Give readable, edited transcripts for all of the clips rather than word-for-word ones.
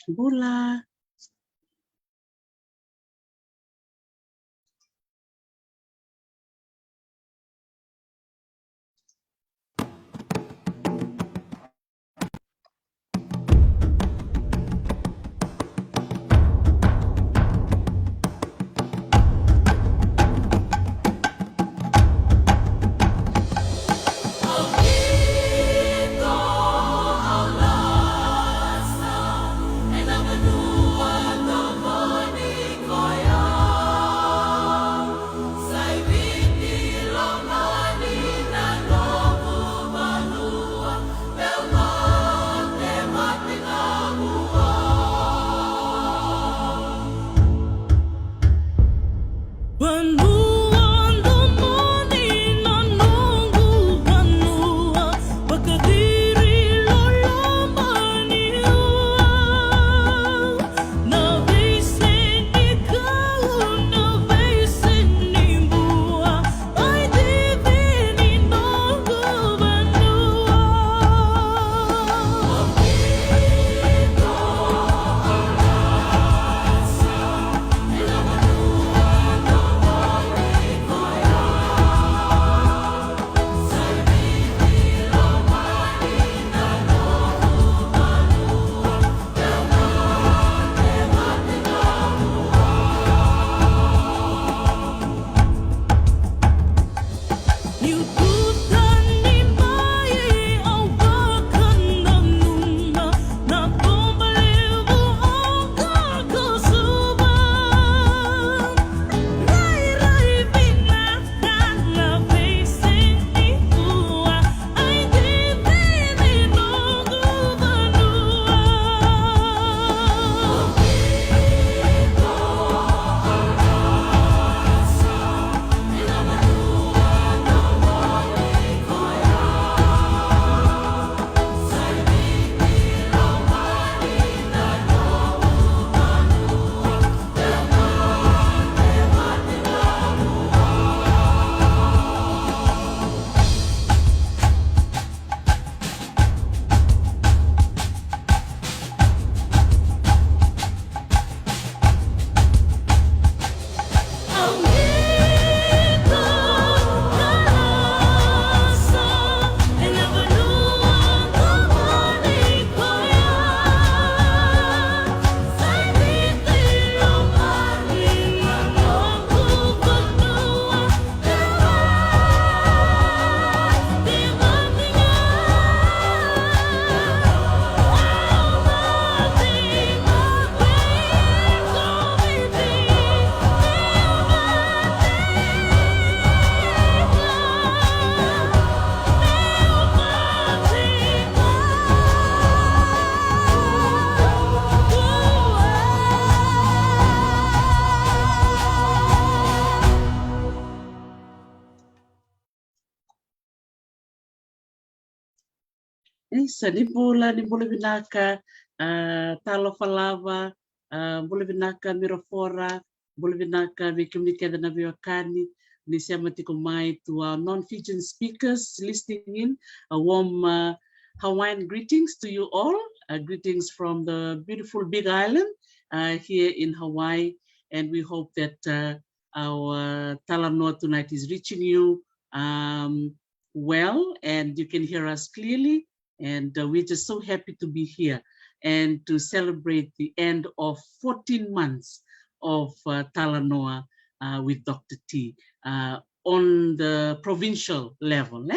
Bula. Isa ni bula binaka talo falava bula binaka mirafora bula binaka bikumnika na biwakani ni siama tikumai to our non-Fijian speakers listening in. A warm Hawaiian greetings to you all. Greetings from the beautiful Big Island here in Hawaii, and we hope that our Talanoa tonight is reaching you well and you can hear us clearly. And we're just so happy to be here and to celebrate the end of 14 months of Talanoa with Dr. T on the provincial level.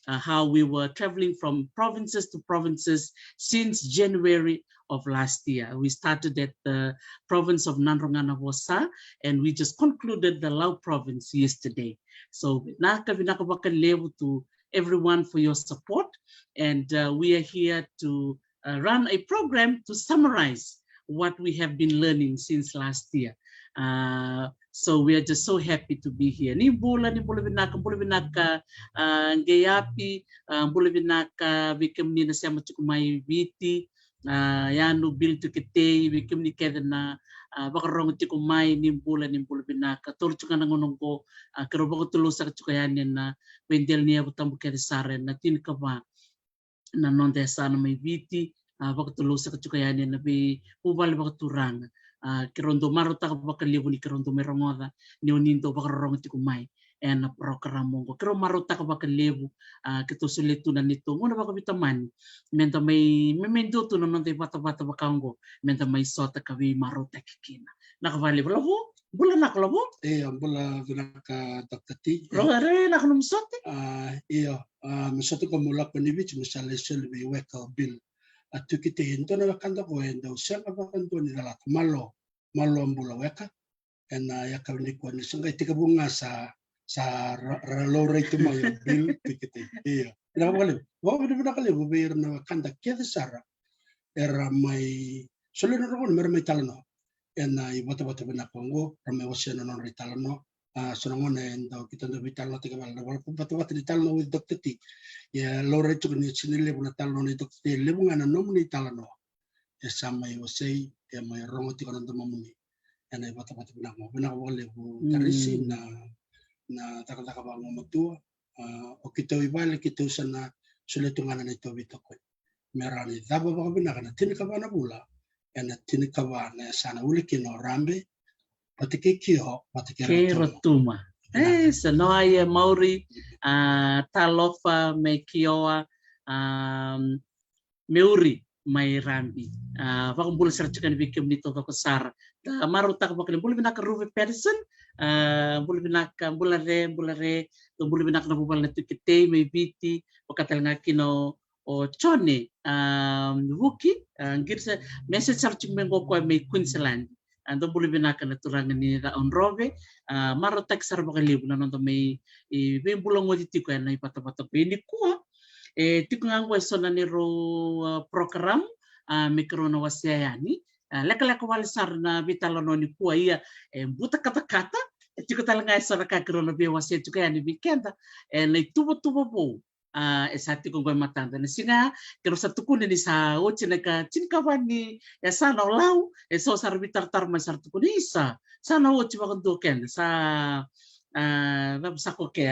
How we were traveling from provinces to provinces since January of last year. We started at the province of Nanronganawosa and we just concluded the Lau province yesterday. So to everyone for your support, and we are here to run a program to summarize what we have been learning since last year. So we are just so happy to be here. Ni bula binaka ngayapi bula binaka bikem ni nasema tukumai viti yanu bil tu kete bikem ni keda na bakarong tikumai ni bula binaka tolu chuka nangonong ko kerobako tulusa chukayanin na wendel niya butambu keda saren na tin kaba na non desa na may viti bakatulu sa kachukayani na bi ubali bakaturanga kirondo maruta bakalibu ni kirondo merongoda ni unindo bakarong tikumai en program mongo kiro maruta bakalibu kito sulitu na nito ngona bakabitamani menta may memendo tu nanon te bata-bata bakango menta may sota kawi maruta kikina nakavali labo bulan nak labo bula vinaka Dr. T rogare nak num sote misoto ko mula panibich misale selvi weka bill atu kite hinto na kanda ko enda usanga bakanto ni dalat malo ambula weka ena yakawni ko ni sungai tika bunga sa ralore itu mai bill kite na wale wa bina kale bu beir na kanda kede sara era mai solo no ron mer mai talano ena ibota bina kongo ramai wasena non ritalano sonongone enda kita ndo vitalno tika bal wala bata ritalno with Dr. T ya lore tu ni sinile buna talno ni Dr. T lebu ngana nomni talano ya samai wasei ya mai rongo tika ndo mamuni ena ibota bina wale bu tarisi na taka bango matua o kita ibale kita usana suletungana na ito bitako merani daba baka bina kana tinika bana bula ena tinika bana sana ulikino rambe patike kiho patike rotuma sanoa mauri talofa me kioa meuri mai rambi baka sercikan bikim nito ko sar maruta ko bakle bulu bina ka ruve person bulu bina ka bulare bulu bina ka bubal na tikite may biti pakatal nga kino o chone wuki ngirsa message searching mengo ko may Queensland ando bulu bina ka naturangan ni da on rove maruta ka sar bakle libu na no may be bulong wadi tiko na ipata-pata ini ko tiko nga ko sona ni ro program mikrona wasiayani leka wale sar na vitalono ni kuwa ia buta kata tiko talanga sar ka krona be wasia tuka yani weekend na tubo bo esati ko matanda na singa kero sa tukune ni sa oche na ka tinkawani sana lau so sar vitar masar tukune isa sana oche bakando ken sa sakoke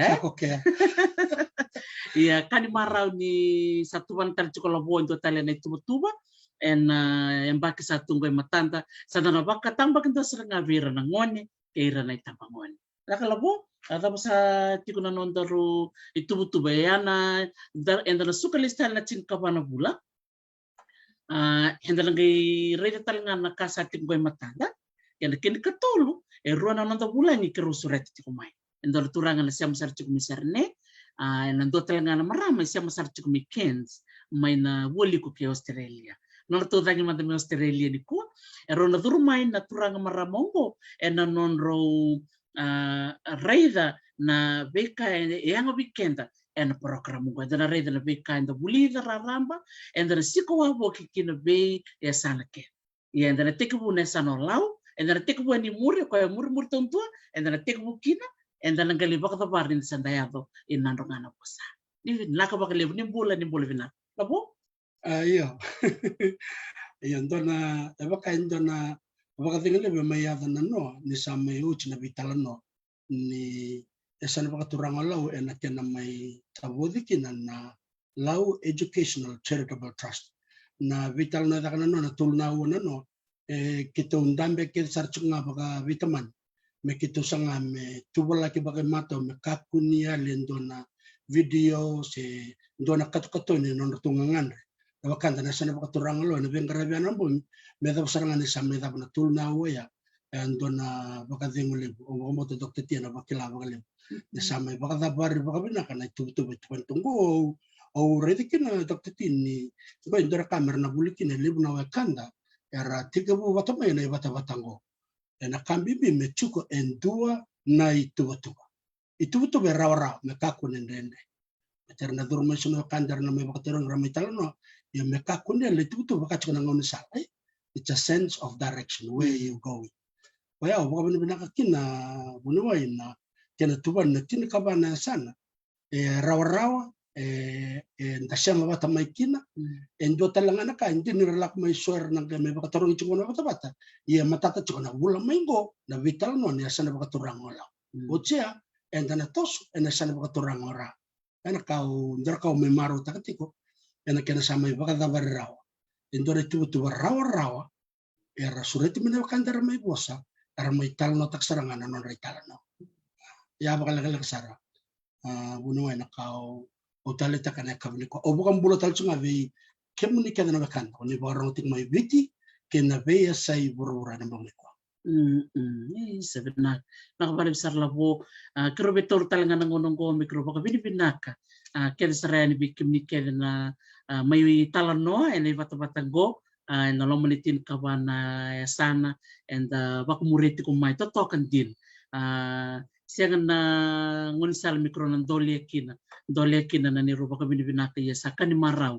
iya kani marau ni satuan tar chukolobo into talena tuba yang baki satu ngoi matanda sadana baka tamba kinta seranga vira na ngone keira na itamba ngone lakalabo atau sa tikuna nondaru itu bayana endana suka listal na cinkabana bula endana ngai rede talanga na kasa ngoi matanda yang kini ketolu ruana nonda bula ni kerusuret tikumai endana turanga na siam sar cikumisarne nando talanga na marama siam sar cikumikens mai na woli ko ke Australia norto tangi mata Australia ni ko erona durmai na turanga maramongo ena nonro reida na beka yang weekenda ena program ko dana reida na beka enda bulida raramba enda siko wabo kikina be ya sanake ya enda tekebu na sanolau enda tekebu ni muri ko mur tontua enda tekebu kina enda ngali bakata barin sandayado inandongana posa ni naka bakale ni bola vina labo iya ndona baka ndona baka tingale be mayada no ni samay uchi na vitalano ni esana baka turanga lau ena kena mai tabodi kina na lau educational charitable trust na vitalano da kana no na tulna wona no kita undambe ke sarchunga baka vitaman me kita sanga me tubala ke baka mato me kakunia lendona video se ndona katukatone no tungangan wakanda na sana bakaturanga lo na bengarabi anambon meda saranga ni samme da na tulna waya andona bakadengule o mo to Dr. T na bakila bakale na samme bakada bar bakabina kana tutu tunggu o redikina Dr. T ni ba indora kamera na bulikina lebu na wakanda era tigabu watama na batabatango na kambibi mechuko endua na itu rawa me kakunendende terna durmasino kandar na may bakaterong ramay talano yung mekakunya letuto baka chukana ngone sa it's a sense of direction where you going kaya baka binakakina bunuway na kinatuban na tinikabana sana rawa ndasya mabata may kina endo talanga naka hindi niralak may swear ng may bakaturong chukana bata matata chukana wala maingo na vital no niya sana bakaturang wala utsya enda na tos ena sana bakaturang ora ena kau ndar kau memaro takatiko ena kena samai baka dabarraw indore tu rawa era sureti mena kandara mai bosa era mai talno tak sarangana non rai talno ya bakal kesara bunu ena kau utale takana kabni ko obukan bulo tal chunga vi kemuni kada na kan ko ni barang ting mai biti kena ve ya sai burura na bangi ko sebenar nakabali besar labo kero betor talangan ngonong ko mikro baka binaka keda sarani bikim ni keda na mai talano ene bata-batang go na lomanitin kawana sana and bakumuriti kumai totokan din siang na ngunisal mikro ng dolia kina na niru baka binibinaka ya sa kanimaraw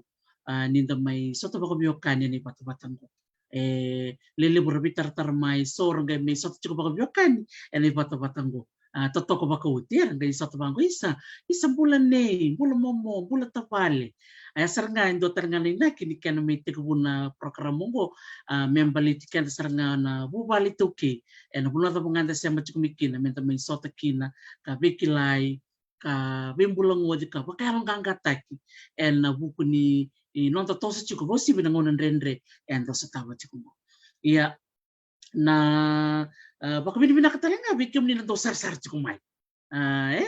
ninda may soto baka biyokanya ni bata-batang go lele burabi tar mai sor ngay may soto chuko baka biyokanya ni bata-batang go totoko baka utir ngay soto bangko isa bulan ne bulan momo bulan tapale saranga indo tarangani na kini kana may tikubuna program mo membaliti kana saranga na bubali toki and bulata panganda siya machukumikina menta may sota kina ka bikilay ka bimbulang wadi ka pakarang kangkataki and buku ni nonto tosa chuko bosi binangonan rendre and tosa tawa chuko mo iya na baka binakatalinga bikim ni nanto sar chuko mai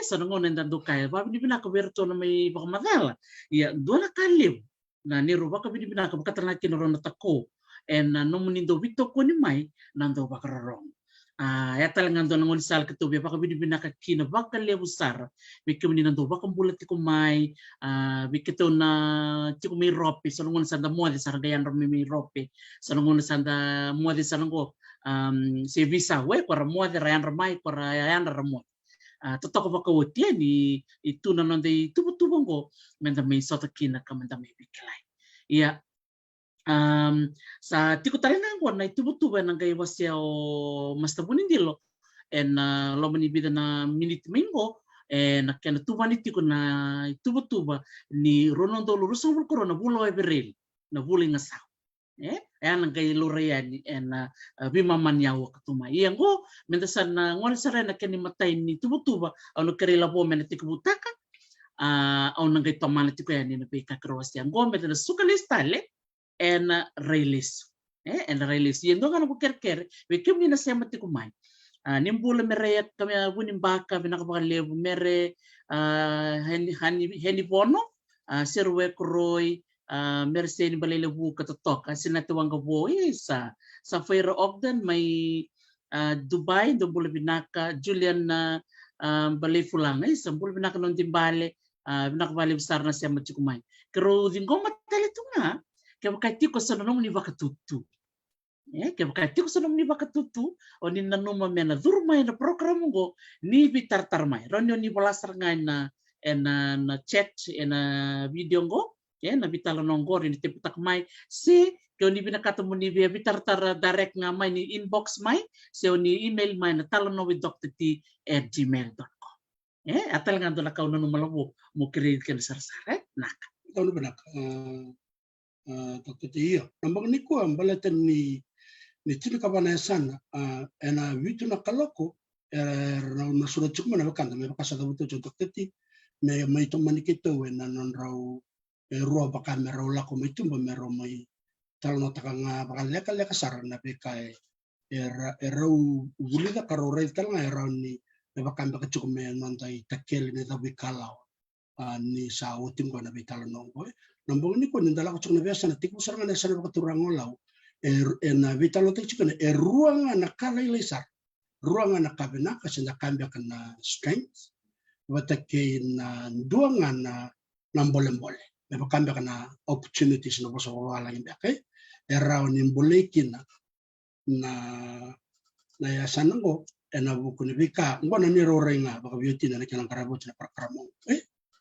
sanangon and do kaya ba binaka berto na may baka madala ya dola kalim na niru baka binaka baka tanaki na ron natako and no munindo bito ko ni mai nando baka rong ya talangan do nangon sal ketubi baka binaka kina baka lebusar bikim ni nando baka bulat ko mai bikito na tiko may rope sanangon sanda mo di sargayan ro may rope sanangon sanda mo di sanango si visa we para mo di rayan ramai para yan ramo totoko baka wotia ni itu na nande tubo go menda may sota kina ka menda may bikilay iya sa tiko talingan ko na tubo nang kay wasya o masta bunindilo en lo manibida na minute mingo na kana tuba ni tiko na tubo ni ronondo luruso corona bulo eberil na buling asaw ayan kay lorean en bimaman yawo katuma iyan go mendasan na ngon sare na kani matay ni tubo ano karela po men tikubutaka nang kay tomana tiko yan ni pika cross yan go men na sukalistale en release en release yendo kana ko kerker we kim ni na sema tikumay nimbula mereyat kami bunim baka binakabaka lebu mere hani bono serwe kroy Merseni balelebu katotok sinatuang gabo sa Fair Ogden may Dubai do bula binaka Julian balefulang sa bula binaka non timbale binakabali besar na siya machukumay pero dingo matalito nga kaya bakati ko sa nanong ni bakatutu kaya bakati ko sa nanong ni bakatutu o ni nanuma mena durmay na program go ni bitartarmay ronyo ni balasar nga na chat na video go na bitala nonggor ini tiputak mai si kau ni binakatamo ni bitartar direct nga mai ni inbox mai so ni email mai na talano with drT@gmail.com atal nga do na kau na numalabo mo create kan sarsare nak ikaw na banak Dr. Iyo nambang ni ko ang balatan ni chino kabanayasan ena vitu na kaloko na surat chukma na bakanda may bakasada buto Dr. T may tumanikito na non raw rua baka mero lako may tumba mero may talno takang baka leka sar na bekay era ulida karore tal nga era ni baka baka chukume nontai takel ni tabi kalaw ni sa utim ko na bitalo nongko nombong ni ko nindala ko chukna besa na tiku sar nga sa baka turangolaw na bitalo te chukna ruanga na kala ilisar ruanga na kabina kasi na kambya kana strength watake na duanga na nambolembole Napakambya ka na opportunities na po sa wala hindi kay era ni bolekin na yasan ko na buku ni bika ngwana ni rore nga baka beauty na nakilang karabot na prakramo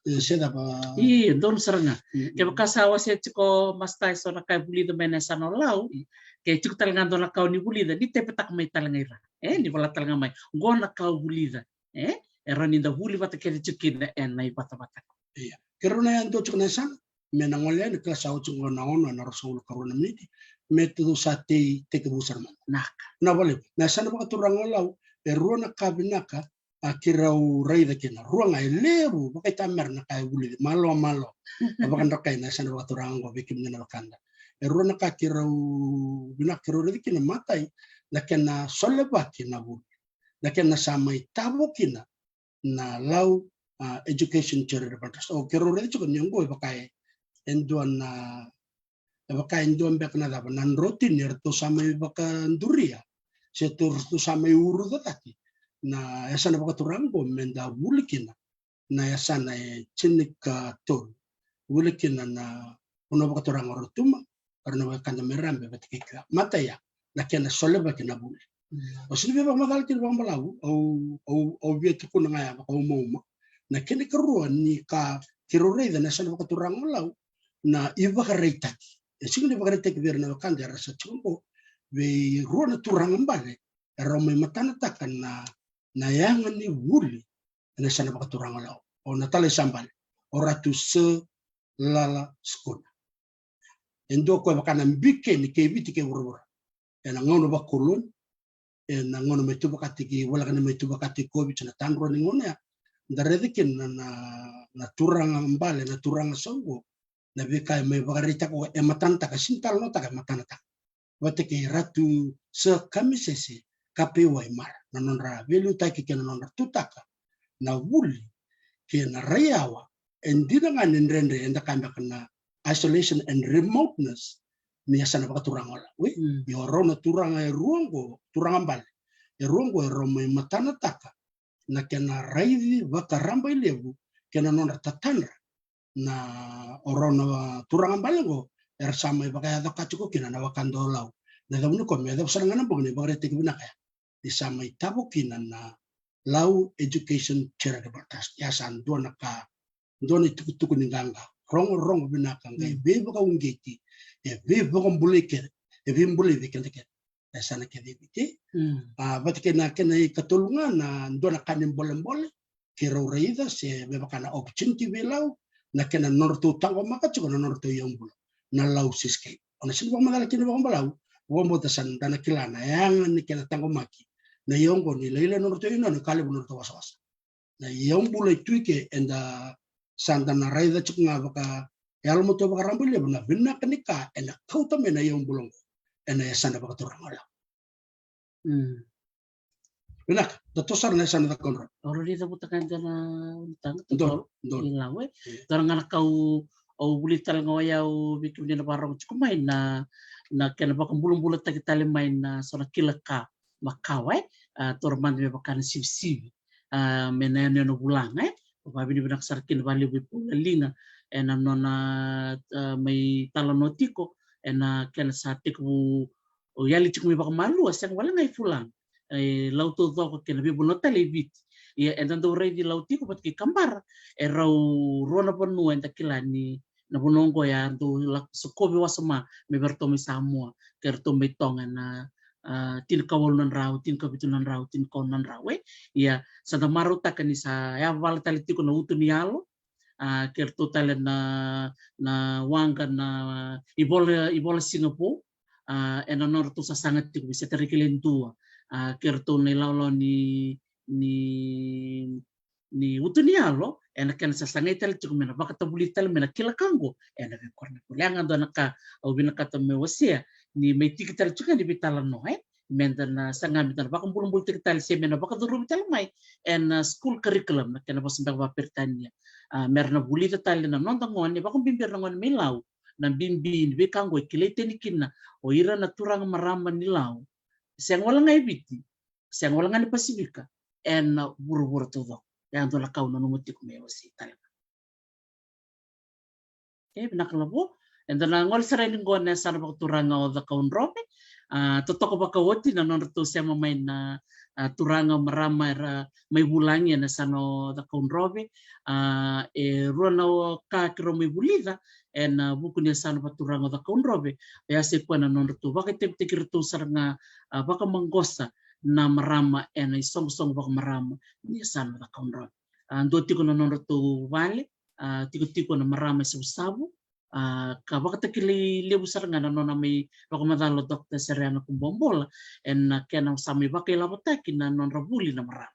siya ba don saranga kaya kasawa siya chiko mastay so na kay bulida may na sanolaw kaya chiko talaga do na kau ni bulida di tepetak may talaga ira di wala talaga may ngwana kau bulida era ni da huli bata kaya chikin na ibata-bata iya kero na yan to chuk na sang menangolya ni klasa o chuk na ono na rasul karuna miti metodo sa te kebusar man na bale na sana baka turangolaw ruang na kabinaka akirau raida kina ruang ay lebu baka tamer na kay wuli malo baka rakay na sana baka turang go bikim na bakanda rona ka kirau bina kirau kina matai na kena soleba kina bu na kena samai tabo kina na lau education chere batas o kirau chuko nyongo bakai enduan na bakai enduan bekna da nan roti ner to samai baka duria setur to samai uru tati na esana baka turango menda bulikina na esana chinika tol bulikina na uno baka turango rotuma karena baka na merambe batikika mata ya na kena soleba kina buli o sini baka madal kina baka malau au vieti kuna ngaya baka umoma na kena kerua ni ka kirurei na esana baka turango lau na iba ka reitaki sini baka reitaki biar na baka ndera sa chumbo be rua na turango mbale romai matana takan na yangan ni wuli na sana baka turango lau o natale sambal o ratu se lala skona endo ko baka na mbike ni kebiti ke wura ena ngono ba kolon ena ngono metu baka tiki wala kana metu baka tiki ko bichana tanro ni ngono ya ndaredekin na turanga mbale na turanga songo na bika me baka rita ko e matanta ka sintal no ta ka matana ta wate ke ratu se kamisese kape waimar na nonra velu ta ki kana nonra tutaka na wuli ke na rayawa endina nga nendre enda kanda kana isolation and remoteness ni asana baka turanga la we yo rona turanga e ruongo turanga mbale e ruongo e roma matana taka na kena raivi baka ramba ilevu kena nonra tatanra na orona turanga mbale go er sama baka ya kachuko kina na wakando lau na daunu ko me da sarangana bogne bagre te kibina kaya di sama itabo kina na lau education cera de batas ya san dona ka dona tuku ninganga rong binaka ngai be baka ungeti e be baka mbuleke e be mbule vikende ke sana ke dibiti bat kena katulunga na dona kanin bolembole ke raida se be baka na opportunity belau na kena norto tango maka chuko na norto yombulo na lau siske ona sin bang magala kini bang balau wombo tasan dana kilana yang ni kena tango maki na yongo ni leile norto ino ni kale norto waswas na yombulo tuike enda sandana raida chuknga baka yalmo to baka rambule buna binna kanika ena kauta mena yombulo ena yasanda baka turangala binak datosar na yasanda konro already da butakan dana tang don ilawe tarangana kau au bulital ngoya au bikin na parang cukup main na kena baka bulung-bulut ta kita main na sona kilaka makawai torman me baka na sib mena no bulang babi binak sarkin bali bipu linga ena nona mai talanotiko ena kena satik bu yali cukup baka malu asang wala ngai fulang lauto to kena bibu nota lebit ya ena do rei di lautiko pat ki kambar rau rona ponu enta kilani na bunongko ya tu sukobi wasama me bertomi samua kertomi tonga na tin kawalunan rau tin kabitunan rau tin konan rawe ya sada maruta kanisa ya wala talitiko na utunialo kerto talen na wanga na ibola Singapore ena norto sa sangat tiko bisa terikilentua kerto ni laulo ni utunialo ena kan sasanga ital mena baka tabulital mena kila kango ena be korna kulangan do naka au binaka me wasia ni metikital chuka di bitalan no mentana sanga bitan baka bulung tikital se mena baka duru bital mai ena school curriculum na kana bosang ba pertania merna bulita tal na nonta ngoni baka bimbir na ngoni milau na bimbi be kango kilete nikina o ira na turang marama nilau seng wala ngai biti seng wala ngani pasifika ena buru-buru todo yang tu lakau na numutik me wasi talaga. Binakalabo. And then ngol saraning go na sana turanga o the kaun robe. Totoko baka woti na norto siya mamay na turanga marama may bulangi na sano the kaun robe. Ruana o kakiro may bulida and buku niya sana pa turanga the kaun robe. Kaya si po na norto bakit tikirto saranga baka manggosa na marama ena isong baka marama ni sana da kaunro ando tiko na nono to vale tiko na marama sabu ka baka takili lebu saranga na nona may baka madalo Dr. Seriano Kumbombola en kena sami baka ilabotaki na nonra buli na marama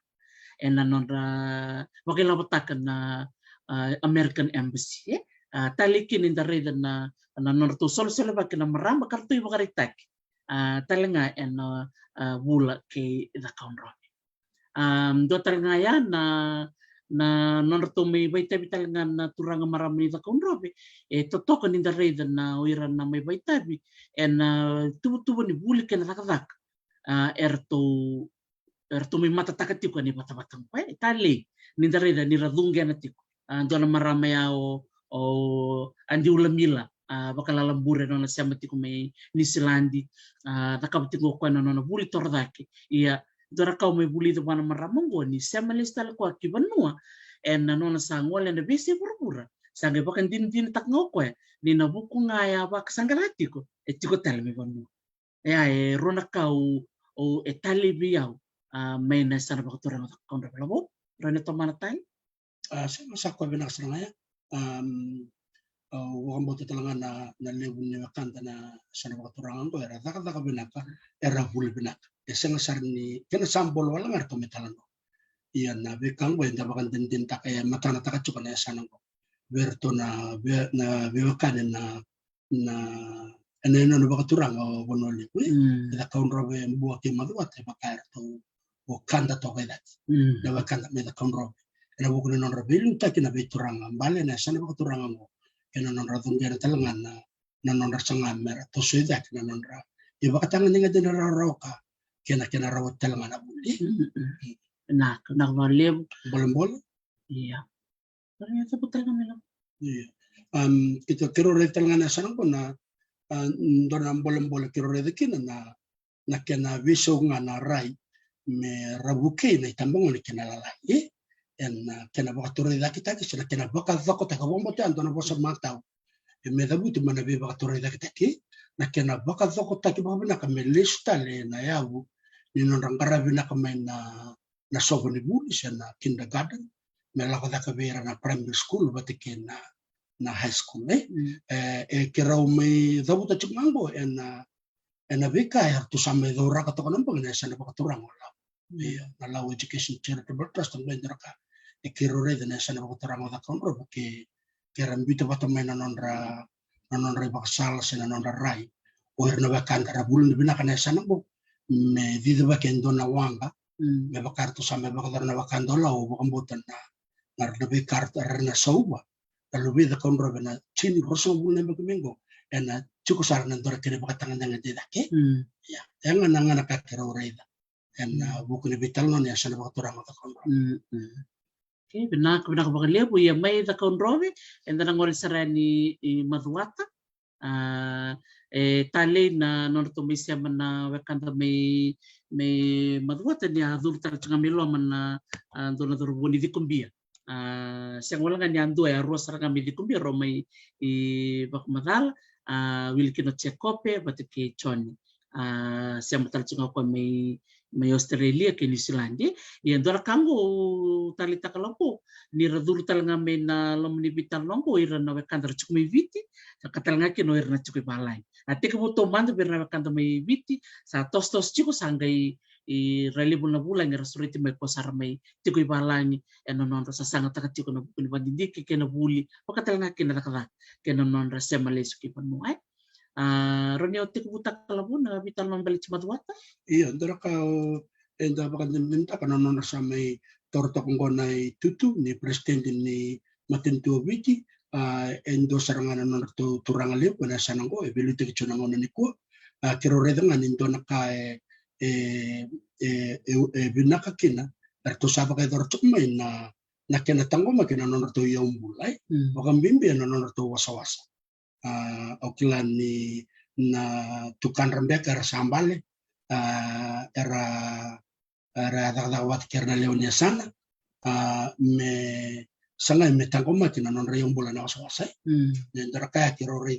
en nonra baka ilabotaki na American Embassy talikin in the reda na norto sol sele ba kina maramba kartu iba karitak talenga en bula ke da kaunro do talenga ya na norto may baita talenga na turanga marami da kaunro totoko in the reda na oira na may baita en tubu ni buli kena takadak erto may matatakatik ni bata-batang pa tali ni the reda ni radungga na tiko do na marami o andi ulamila bakal lambure nona siama tiku mai ni silandi nakabtiko ko nona buli tordaki ia dora kau mai buli do bana maramongo ni siama listal ko akibanua en nona sangwala na bese burbura sange bakan din tak ngoko ni na buku ngaya bak sangalati ko etiko talmi banu ya rona kau o etali biau mai na sana bakutura ko ndo labo rona to manatai sa ko binakasanga wakam bote talanga na lebu ni wakanta na sana wakaturangan ko era taka binaka era buli binaka eseng sarni kena sambol wala ngarto metalano iya na bekang bo enda bakan den tak matana taka cuka na sana ko berto na bewakan na eno no bakaturang o bonoli ko ida kaun robe mbuak ke maduat bakar to wakanda to kedat da wakanda me da kaun robe ena buku non robe lu takina beturanga mbale na sana bakaturangan ko kena non ratun dia talengan na non rasanga mer to suidak na non ra iba katanga ninga den roka kena rawat talengan abuli na malem bolong iya ternyata betul kan melam iya kita kiro re talengan sana ko na dona bolong kiro re kina na kena viso na rai me rabuke na tambang ni kena lalai en kena bakature da kita kisah kena bakal zakot ka bombo tan dona bosa matau me da buti mana be bakature da kita ki na kena bakal zakot ta ki babina ka me lista le na yabu ni non rangara bina ka mai na sobo ni buli na kindergarten me la ka ka vera na primary school batike na high school kira me da buta chmango en beka ya tu same do raka to kono pang na sana bakaturang wala na law education charitable trust ng bendraka kiro re na sana bakaturang da kontro ke rambito bato may nanonra baksal sa nanonra rai o na bakan karabulun binaka na sana bo me dito ba kendo na wanga me bakar to same bakadar na bakan dola o bakambutan na bekar na sauba lalu da kontro na chini roso bulne bakamingo ena cukup saran dora kene bakatangan dengan dedake ya yang nangana ka kiro re ena buku ni vital non ya sana bakaturang da kontro benak bakal lebu ya mai da konrobe and then ngol sarani maduata tale na norto misia mana wakanda me maduata ni adur tar tanga melo mana dona dor boni di kumbia siang wala nga andu ya ros ranga mi di kumbia romai bak madal wilkino chekope batike choni siang matal tanga ko may Australia ke New Zealand ya dora kango talita kaloko ni radur talanga me na lomni bitan longo ira na wakanda chukmi viti katalanga ke no ira na chukmi balai ate ke buto mando ira na wakanda me viti sa tos chiko sangai rali bula ngira suriti me kosar mai chukmi balai eno non sa sanga taka chiko na bukuni bandindi ke na buli katalanga ke na nakala ke non rasa malesu ki panu Roni o tiku buta kalabu na bitan non balik maduata iya ndara ka enda bakan minta kana non sa may torto kong nai tutu ni presidente ni matentu wiki endo sarangan non to turang le kana sanang ko belite ki chonang on ni ko kiro redang anin to naka binaka kina erto saba kay dorchok may na kena tango makina non to yung bulay bakang bimbi non to wasawasa okilan ni na tukan rembeka sambale era dagdawat kerna leonia sana me sanga me tango makina non reyong bulan na wasawasa nendra kaya kiro re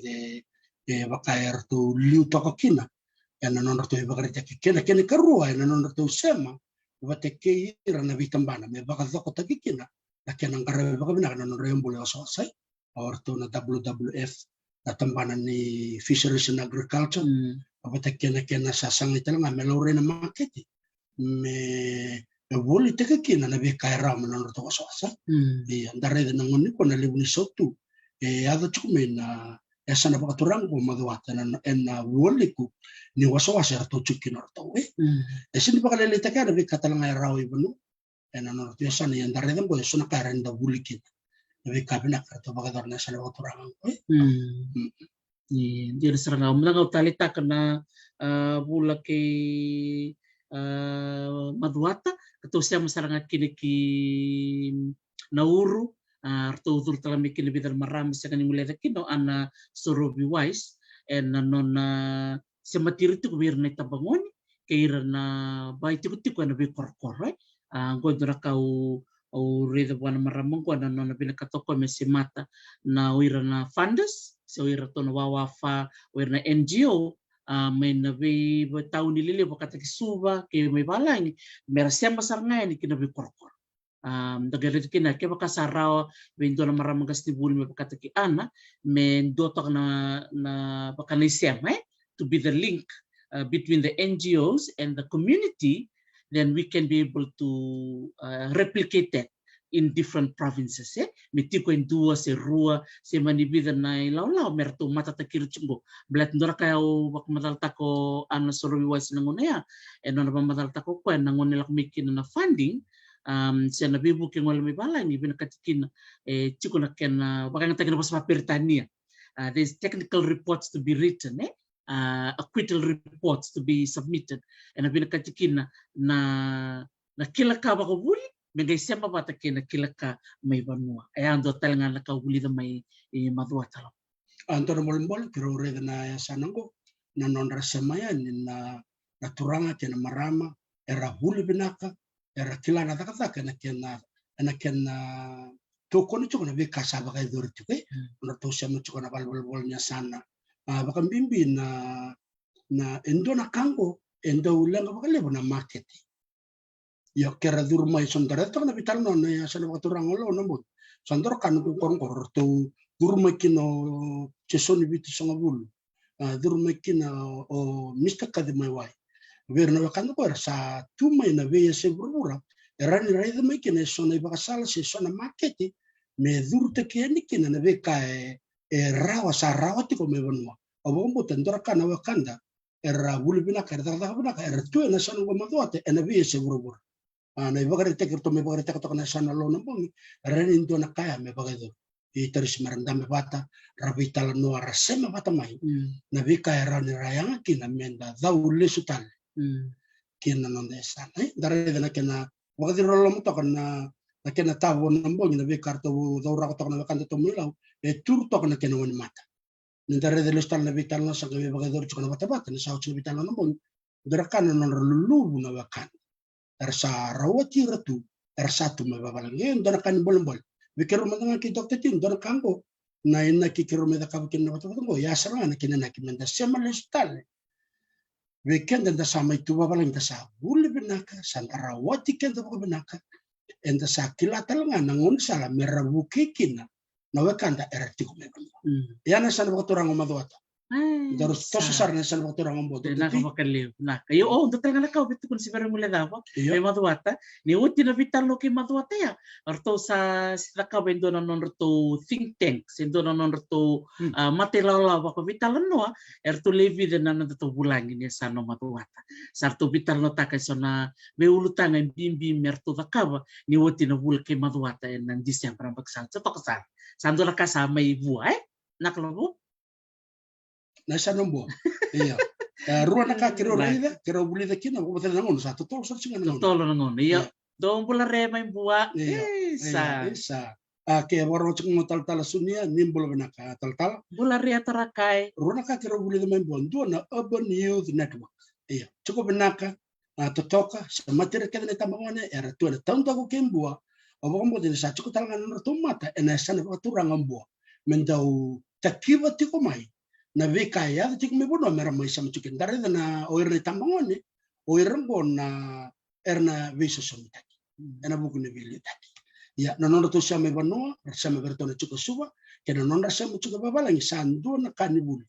de bakaer tu liu tokakina yana non to ibagarita kena karua yana non to sema wateke ira na vitambana me bakazoko takikina lakini ngarabe bakabina non reyong bulan wasawasa orto na WWF tatambanan ni Fisheries and Agriculture apatek kena sasang ita lang melore na market me woli teka kina na be kaira manon to wasasa di andare de nangoni ko na libu ni sotu ada cukup na sana pakaturang ko maduata na woliku ni wasa to chukin or to sini pakalelita ka bi katalanga rawi banu ena no to sana yan dareden ko suna karenda wulikin bi kabina ka to bakador na sana pakaturang ko Jadi serang ngau talita kena bula ke maduata ketua siam saranga kini ki nauru arto utur telah mikir lebih dari maram misalkan mulai kino ana sorobi wise en nona sematiri tu kubir na tabangon kaira na bai tiku na bi korkor go dra kau au reda buana maramong ko na nona bina katoko mesimata na uira na funders so uira to na wawafa uira na NGO may nabi tahu nilili bakata kisuba ke may bala ini merasya masarnga ini kina bi korkor dagalit kina ke baka sarao bendo na maramang gastibul may bakata ki ana men dotok na baka nisem to be the link between the NGOs and the community, then we can be able to replicate that in different provinces. Mitiko in dua se rua se manibida na ilaw merto mata takiru chungo. Blat ndora kayo bak madal tako ana sorobi wais nangonea. Eno na ba madal tako ko nangonela kumikin na funding. Siya nabibu keng wala may balay ni binakatikin chiko na ken baka nga takin sa Pertania. There's technical reports to be written, acquittal reports to be submitted, and binakatikin na kila ka baka wuli megay siya mabatakin na kila ka may banua. Ayan do talaga nakahuli na may madua talo. Anto na molimbol pero reda na sanango na non rasamayan na naturanga kena marama era huli binaka era kila na takataka na kena toko ni chukuna bi kasaba kay duro chuke na to siya mo chukuna balbol niya sana baka bimbi na endo na kango endo ulang baka lebo na market ya kera duro mai sondara to na vital no na sana baka turang lo no mo sondor kan ko korong to duro mai kino chesoni biti songa bul duro mai kino o mista kade mai wai verna wakanda ko sa tumai na veya se burura erani raida mai kine sona baka sala se sona market me durte kene kina na veka rawa sa rawa tiko me bonwa obombo tendora kana wakanda era bulbina karda bina era tu na sanu gomadoate ena vi se burubur na ibagare te kirto me bagare te to kana sana lo nambong reni ndo na kaya me bagado I terus merendam me bata rabita no arasema bata mai na veka era ni rayanga kina menda daule sutal kina nonde sana dare na kena wagadiro lo muto kana na kena tabo nambong na veka karto daura ko to kana wakanda to milau tur to kana kena wani mata nindare de los tal na vital na sa gabi bagador chukana bata na sa uchna vital na nambong darakan non lulu na wakan ersa rawati ratu ersa tu me babalang yen darakan bolbol bikero mandanga ki dokter tin darakan ko na ina ki kiro me da kabukin na bata ko ya saranga na kinana kimenda sema lestal weekend da sama itu babalang da sa buli binaka san rawati kenda ko binaka enda sa kilatal nga nangun sala merabu kikina na wakanda erti ko me yana san ko turang maduata Terus tosar na sa mga turang ambo. Nakapakaliw. Kayo, untuk talaga nakaw, bitu kung si Pero mula dapat, may maduata. Ni uti na vital lo kay maduata ya. Arto sa nakawendo na non to think tank, sindo na non to matilala wako vital no, erto levi na non to bulangin ya sa no maduata. Sarto vital no takay so na may ulutan ng bimbi merto dakaba, ni uti na bul kay maduata ng Disyembre ang pagsan. Sa to kasar. Sando na kasama ibu nakalabo? Nasa nombo. Iya. Ruan na ka kiro rida, kiro bulida kina ko batala ngon sa totoo sa singa ngon. Totoo ngon. Iya. Doon pula rema yung buwa. Isa. Kaya waro chung mo tal sunia nimbol na ka tal. Bula ria tarakay. Ruan na ka kiro bulida may buwan doon na Urban Youth Network. Iya. Chuko benaka totoka sa materi kada na tamangone era tu na taon ko kembua. Obo mo din sa chuko tal ngano tumata ena sana ko turang ambo. Mendau takiwa tiko mai. Na veka ya tik me bono mera mai sam chukin dare na oir tambangone oir na erna viso somtaki ena buku ne vili taki ya no to siame bono siame bertone chuko suba ke no siame chuko babalang sandu na kanibuli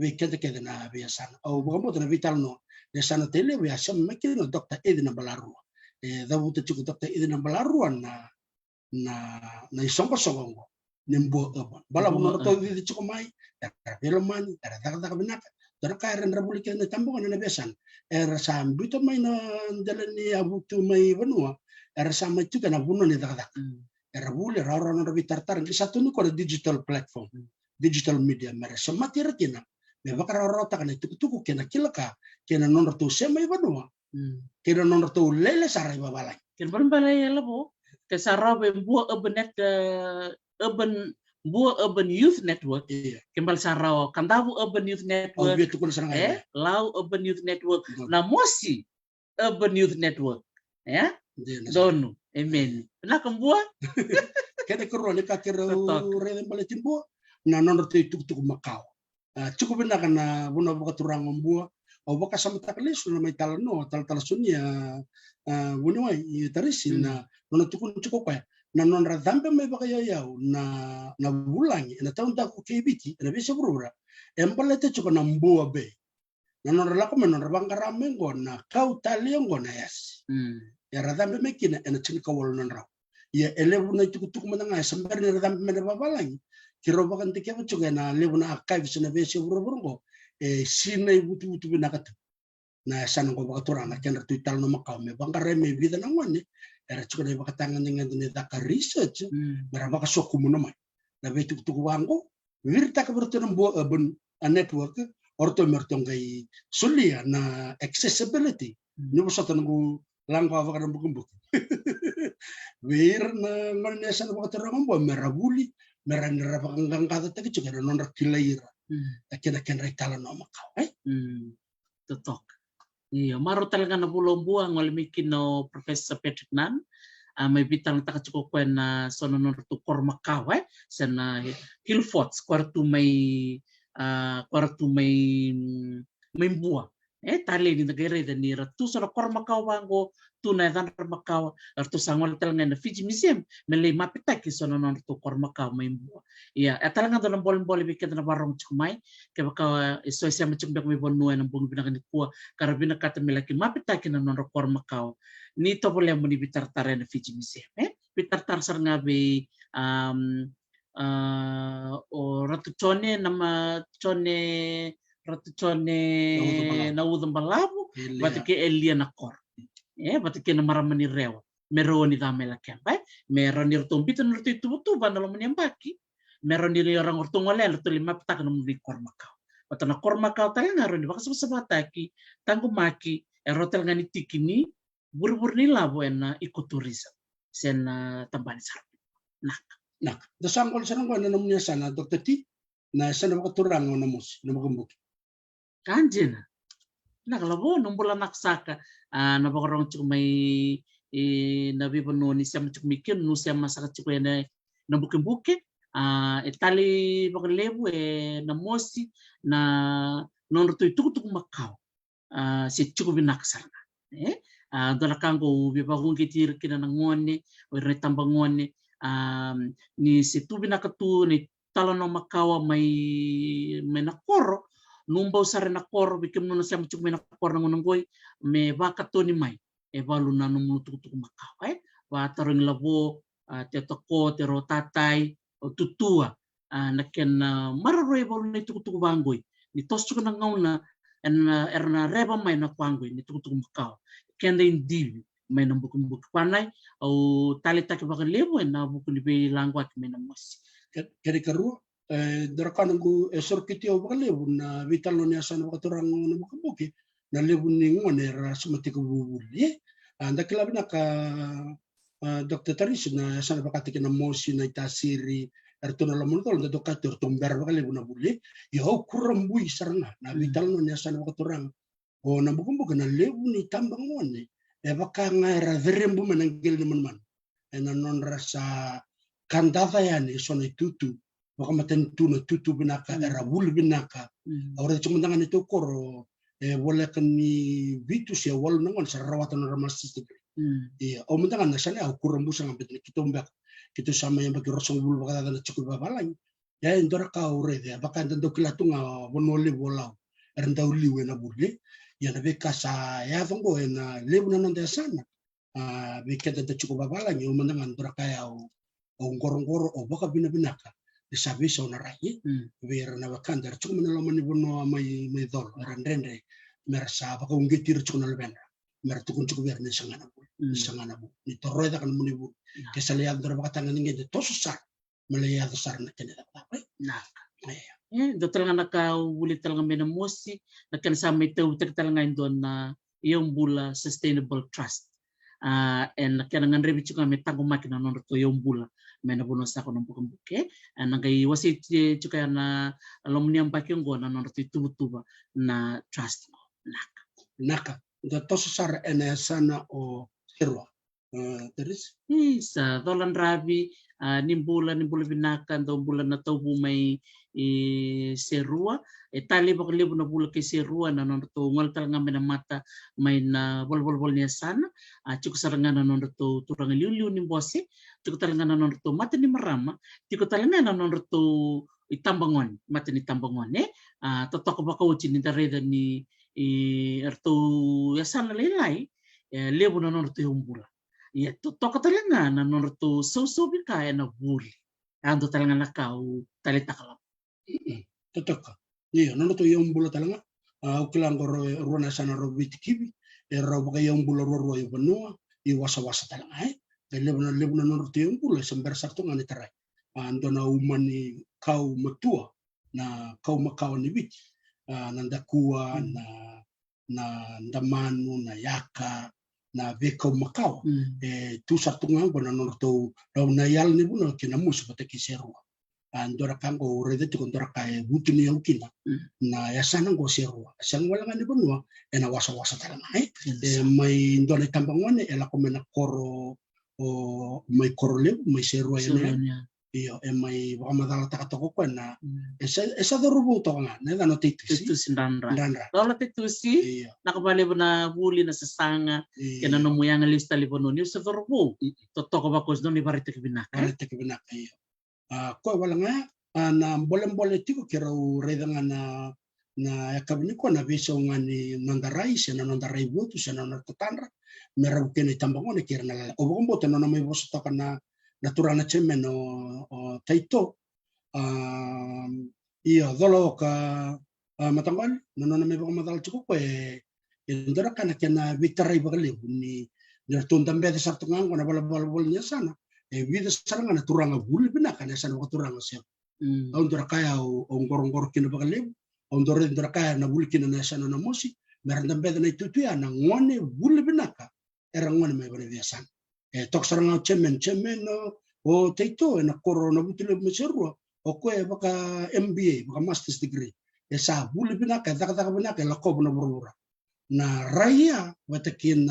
veka te kede na biasan o bomo na vital no ne sana tele we asam meki no dokta edina balaru da buta chuko dokta edina balaru na isongo songo nimbo abon bala mo to di chukumai era velomani era taka binaka dara kairan republika na tambong na besan era sambi to mai na dalani abutu mai benua era sama itu kana buno ni taka era bule rara na bitartar di satu ni ko digital platform digital media mera semati retina me bakara rota kana tuku kena kilaka kena non to sema benua kena non to lele sarai babalai ken balai labo ke sarabe buo urban youth network kembal sarao kandabu urban youth network lau urban youth network na mosi urban youth network ya donu amen na kambua kede korone ka kero reden baletin bua na nonor tuk makau cukup benda kana buna buka turang mbua o baka sama taklis na may talano tal sunya bunoi tarisin na nono tukun cukup ya na non radambe may baka yayaw na bulangi na taon da ko kebiti na bisa burura empalete cukup na mbua be na non ralako men non rabang karame ngo na kau taliong ngo na yas ya radambe may kina na chinika wal non raw ya elebu na cukup mananga sambar ni radambe may babalangi kiro bakan tikia cukup na lebu na akai bisa na bisa burura ngo sinay butu binakatu na sana ko baka turang na kena tu tal no makau me bangkare me vida na ngone era cukup na baka tangan dengan ni daka research mera baka soku mo naman na betu tu wango wirta ka bertu ng urban network orto mertong kay sulia na accessibility no sa tanong langwa baka ng bukambuk wir na ngone sana baka turang mo mera buli mera nira baka ngangkata ta cukup na non rakilaira kena itala no makau totok iya maro talaga na bulombuang wala mikin no Professor Patrick Nan may bitang taka cukup na sono no to kormakau sana Hillforts kwartu may buah tali ni negara dan ni ratu sono kormakau bango tunai dan kormakau ratu sangol talaga na Fiji Museum melay mapitak sono no to kormakau may buah iya talaga dalam boleh bikin na barong cukumai kaya baka iso siya macumbak may bonuan ng bunga binakanit kuwa karabina kata milaki mapitakin na non kormakau nito boleh mo ni bitartare na Fiji Museum bitartar sar nga be ratu chone nama chone ratu chone na udang balabu batike elia na kor batike na maramani rewa meron ni damela kempa meron ni rutumbito na rutu itu bandalo manyambaki meron ni orang urtung wala rutu lima petak na muli kormakau batana kormakau talaga ron baka sabataki tanggo maki erotel ngani tikini bur ni labo na ikoturism sen tambani sarap nah dasangkol sarang ko na namunya sana Dr. T na sana makaturang na mus na magumbuki kanjena nakalabo nung bulan naksaka na bakarong cukup may nabi panoni siya macukumikin no siya masakat cukup na bukin-bukin itali bakalebu na mosi na non to tuk makau si cukup binaksar dala kango biba kung kitir kina ngone o retamba ngone ni si tu binakatu ni talano makau may nakoro numbaw sa rin nakor bikim no siya muchuk may nakor ng unanggoy may baka to ni may balu na numututok makau wa taring labo tetoko tero tatay o tutua naken mararoy balu na tukutuk banggoy ni tosuk na ngauna erna reba may na kwanggoy ni tukutuk makau kenda hindi may nambukong panay o talita ke bakal lebo na bukun ni langwat may namos kari karu darakan ko sorkiti o bakalebu na vital no niya sana bakaturang na bukabuki na lebu ni ngone ra sumati ko bubuli anda kilabi na ka Dr. Taris na sana bakati na mosi na itasiri erto na lamun tol da dokator tumber bakalebu na buli yo kurambui sarna na vital no niya sana bakaturang o na bukabuki na lebu ni tambang ngone baka nga verembu mananggil naman na non rasa kandava yani so na tutu baka matentu na tutu binaka erabul binaka ora cumandangan itu koro wala kan ni vitus ya wala nangon sa rawatan na ramasistik o mundangan na sana au kurambu sa ngambit ni kitombak kito sama yang bagi rosong bulu baka na cukup babalay ya indora ka ore ya baka ndando kilatunga bonole bolau erndau liwe na burle ya nabe kasa ya fango na lebu na nanda sana biketa da cukup babalay yung mundangan dora kaya o o ngoro o baka bina-binaka di sabi sa unarai vera na wakanda cuma menalaman ibu no mai dol rendre merasa baka unggetir cuma nalbenda mer tukun cukup biar ni sangana bu ni torre da kan munibu kesalian dor baka tangan ngi to susar melaya besar na kene da apa Nah, do talanga ka uli talanga mena mosi na kan sa may tau talanga indon na yung bula sustainable trust. And kaya ngan rebi chuka may tago makina non to yung bula mena buno sa ko ng bukang buke and nagay wasi chuka na alumnium bakyong go na non to tuba na trust mo naka da to susar ene sana o sirwa teris sa dolan rabi nimbula binakan do bulan na to may serua tali bak libu na bula kay serua na non to ngal talanga mena mata may na bol niya sana chuk saranga na non to turang liu ni bosi chuk talanga na non to mata ni marama tiko talanga na non to itambangon mata ni tambangon totok baka uci ni tareda ni erto yasana lelai libu na non to humbula ya toka talanga na non to so bika na buli ando talanga na kau talita kalap totoka iya nono to yung bula talanga ukilang ko ruana sana ro witikibi ro baka yung bula ro yung benua i wasa talanga lebu na nono to yung bula sember sakto ngani tarai ando na umani kau matua na kau makau ni bit nanda kuwa na ndamanu na yaka na veko makau tu satu ngang bona nono to na yal ni buna kina musu pate kiserua andora kango rede to ndora kai butuni yaukina na yasana go serua sang wala ngani bonua ena wasa talanga mai ndole tambangone ela komena koro o mai korole mai serua yana iyo mai wamadala takatoko na esa do rubu to nga na no titusi ndandra dola titusi nakabali na buli na sasanga kena no muyang lista libono ni sa rubu to toko bakos no ni barite binaka iyo ko wala nga na bolem tiko kira redanga na yakabini ko na biso nga ni nandarai sena nandarai butu sena nandatanra merabu kene tambangone kira na obombo to no mai boso to kana naturana cemen o taito iya dolo ka matanggal nono me baka matal cukup indra kana kena vitarai bagale ni nertundam be sartu ngang na bala nya sana vida saranga naturanga bul bina kana sana ko turanga se ondra kaya o ngorongor kina bagale ondore indra kaya na bul kina na sana na mosi merandam be na itu ya na ngone bul bina ka era ngone me bale sana tok saranga cemen o teito na koro na butile meserua o koe baka MBA baka master's degree sa buli binaka taka binaka la ko na burura na raya watakin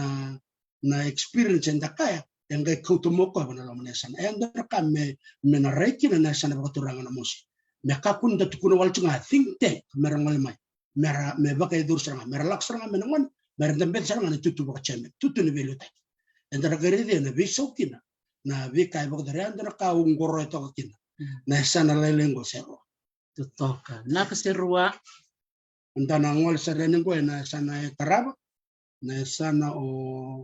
na experience enda kaya yang kay kutumoko na lo manesan enda ka me na reiki na sana baka turanga na mosi me ka kun da tukuna walchunga think tank merangal mai mera me baka idur saranga mera lak saranga menangon mera dambe saranga na tutu baka chemen tutu ni velo tak enda garide na bisokina na vika ibo dari andra ka ungoro to kina na sana lelengo sero tutoka na kaserua ndana ngol serenengo na sana taraba na sana o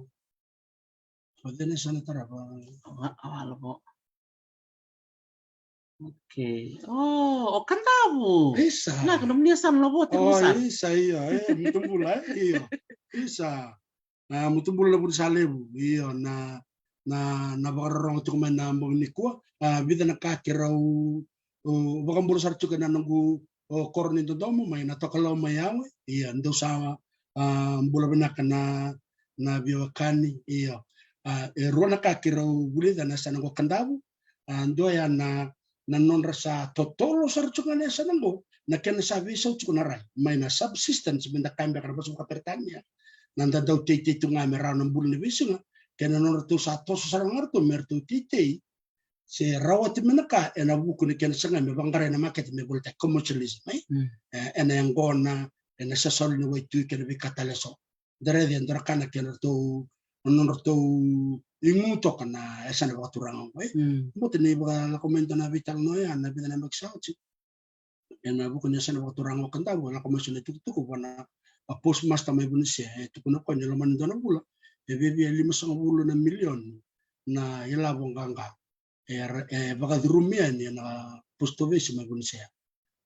dene sana taraba awalo po okay o kandabu isa na kanum niya san lobo timusa isa iya mutumbula iya isa na mutumbula pun salebu iya na bakarong to man na magnikwa vida na kakiraw bakang burusar chuka na nanggu korni to domo may natokalaw mayawe iya ndo sa bula binaka na biwakani iya ruana kakiraw bulida na sa nanggo kandabu ndo ya na nonra sa totolo sar chuka na sa nanggo na kena sa visa chuka na ray may na subsistence binda kambia kana basong kapertanya nanda daw titi tunga meraw ng bula ni visa nga kena non tu satu sarang arto mertu titi se rawat menaka ena buku ni kena sanga me bangare na market me bolta commercialism ena yang gona ena sasol ni waitu kena bi kataleso dare di andra kana kena tu non tu ingu to kana esana ba turang mo tini ba la komento na bitang no ya na bitana magsauci ena buku ni esana ba turang ko kanta la komento ni tu ko bana post master mai bunisia tu kuna ko nyalo man dona bula bebe 5 milion na ilabong gangga baka rumia ni na pustovis magunsia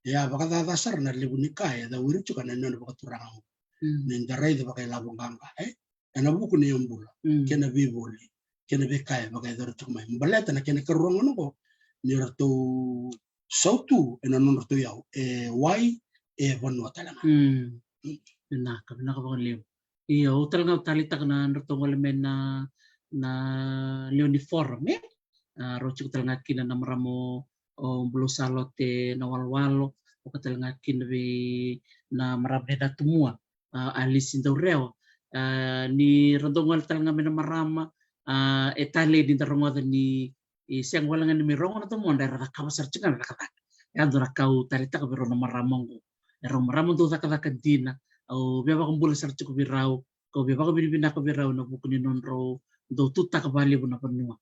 ya baka dasar na libunika ya da wiri chuka na nona baka turang ni darai da baka labong ganga na buku ni yombula kena biboli kena bekai baka dor chukmai mbaleta na kena kerong no ko ni rato sautu na non rato yau wai vanua talanga Naka baka leo iya utal nga utalita na rato ngole na uniforme rochuk talanga kina na maramo bulu salote na walwalo o katalanga kina na marabne na tumua alis indaureo ni rodongal talanga mena marama etale di tarongoda ni siang walanga ni mirongo na tumo ndara kabasar chinga rakata yando rakau talita ka biro na maramongo maramong do takaka dina o beba kumbula sar chuku birau ko beba ko binibina ko birau na buku ni nonro do tuta ka bali na panua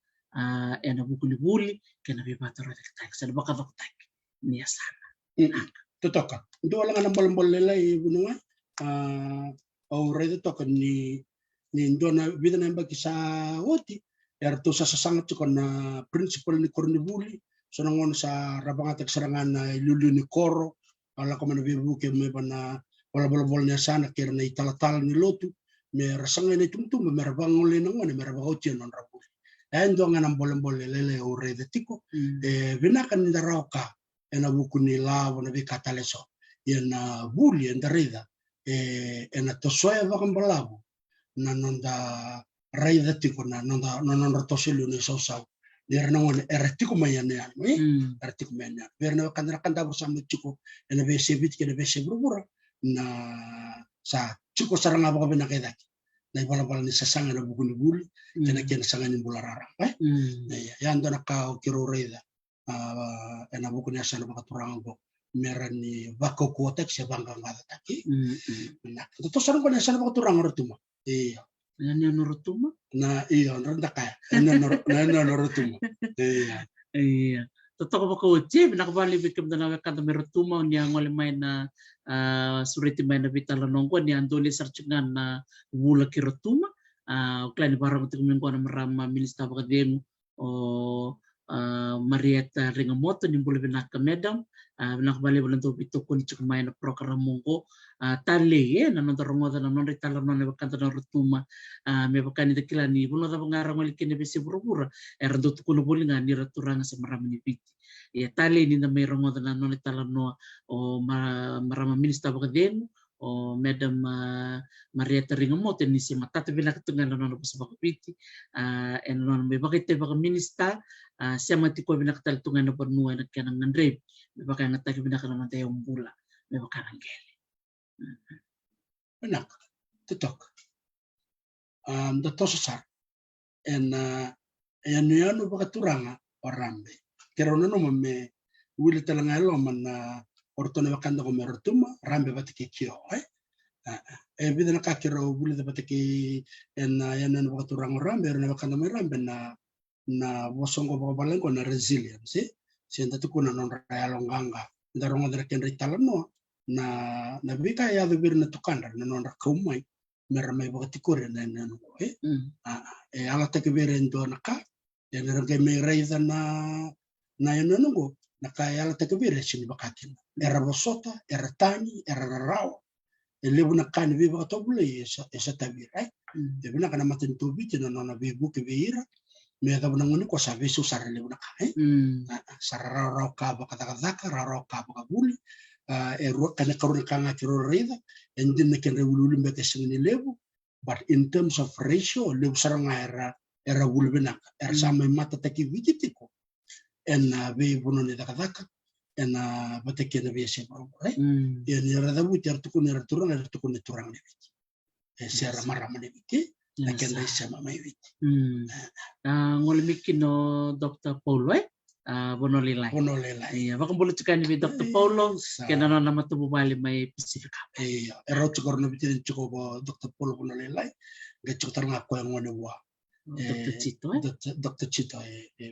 na buku ni buli kena beba tara tak sa baka tak ni asana tutoka do wala nga nambal lelai bununga au redo toka ni ndona vida na mbaki sa woti to sa sangat ko na principal ni Cornibuli so nangon sa rabangat serangan na lulu ni koro ala ko man bibu ke me bana wala bol na sana kira na italatal ni lotu me rasanga ni tumtum me rabangol ni nangon me rabagoche non rabu endo nga nambol lele o rede tiko vinakan ni darauka ena buku ni lawo na vikataleso ena buli en darida ena tosoya vakambalavu na nonda raida tiko na nonda toselu ni sosau dia nangon ertiko mayane ertiko mayane verna kanda bersama cukup ena besebit kena besebrubura na sa cukup sarang apa bena kedak na bala ni sasanga na buku ni buli kena sanga ni bularara ya ando na ka kiro raida ena buku ni asana bakaturang go merani bako kuotek se bangga ngada taki na to sarang ko ni asana bakaturang rutuma Nanya norotuma? Na iya, nanda kaya. Nanya norotuma. Iya. Totoo ba ko che binakabali bikim na kanta merotuma niya ngole may na suriti may na bitala nongko niya andoli sarcungan na wula kirotuma. Klani barang untuk minggu na marama minista bakademo o Marieta Ringamoto ni boleh binaka medam binakabali balanto bitukun cuk may na program mongko tali na nontarongoda na non ritala non bakanta na rotuma me bakani dakila ni bulo da bangarang wali kini besi pura-pura do tukuno boli nga ni raturanga sa marama ni piti ya tali ni na may rongoda na non ritala no o marama minista bakademo o Madam Marieta Ringamoto ni si matata binakatungan na non sa bakapiti en non may bakite baka minista siya matiko binakataltungan na panua na kanang nandreb may baka ngatagi binakalang tayong bula may baka nanggeli Enak, tutok. Dato sasar. En yanu bakaturanga orambe. Kero nano me wili talanga elo man ortone bakanda ko merotuma rambe batike kio vida na kakiro wili da batike en yanu bakaturanga orambe na bakanda merambe na bosongo bakabalengo na resilience sienta tukuna non rayalonganga ndarongo dere kenri talano na bika ya de birna tukandar na non rakumai meramai bakatikore na no ala take berendo naka ya ngerge me raiza na yanongo naka ala take bere sini bakatin era bosota era tani era rawa lebu nakani be bakatobule esa tabir de bina kana matin tobi tina nona be buke beira me da buna ngoni ko sabe su sar lebu nakani sarara ka bakataka raro ka bakabuli kana karuna kanga kiro rida and then can rewulu mbeke singini lebu but in terms of ratio lebu saranga era wulbena era sama mata taki vititiko en be bono ne dakaka en bateke na be se bro en era da buti tukun era tukun turang ne viti sera marama ne viti na ken dai sama mai viti ngol mikino Dr. Paulo Bono Lilai. Iya, baka boleh cakap ni Dr. Paulo, kena nama tu bali mai Pacific. Iya, erot cakap nabi tidak cukup Dr. Paulo Bono Lilai, gak cukup terang aku yang mana buah. Dr. Chito, Dr. Chito,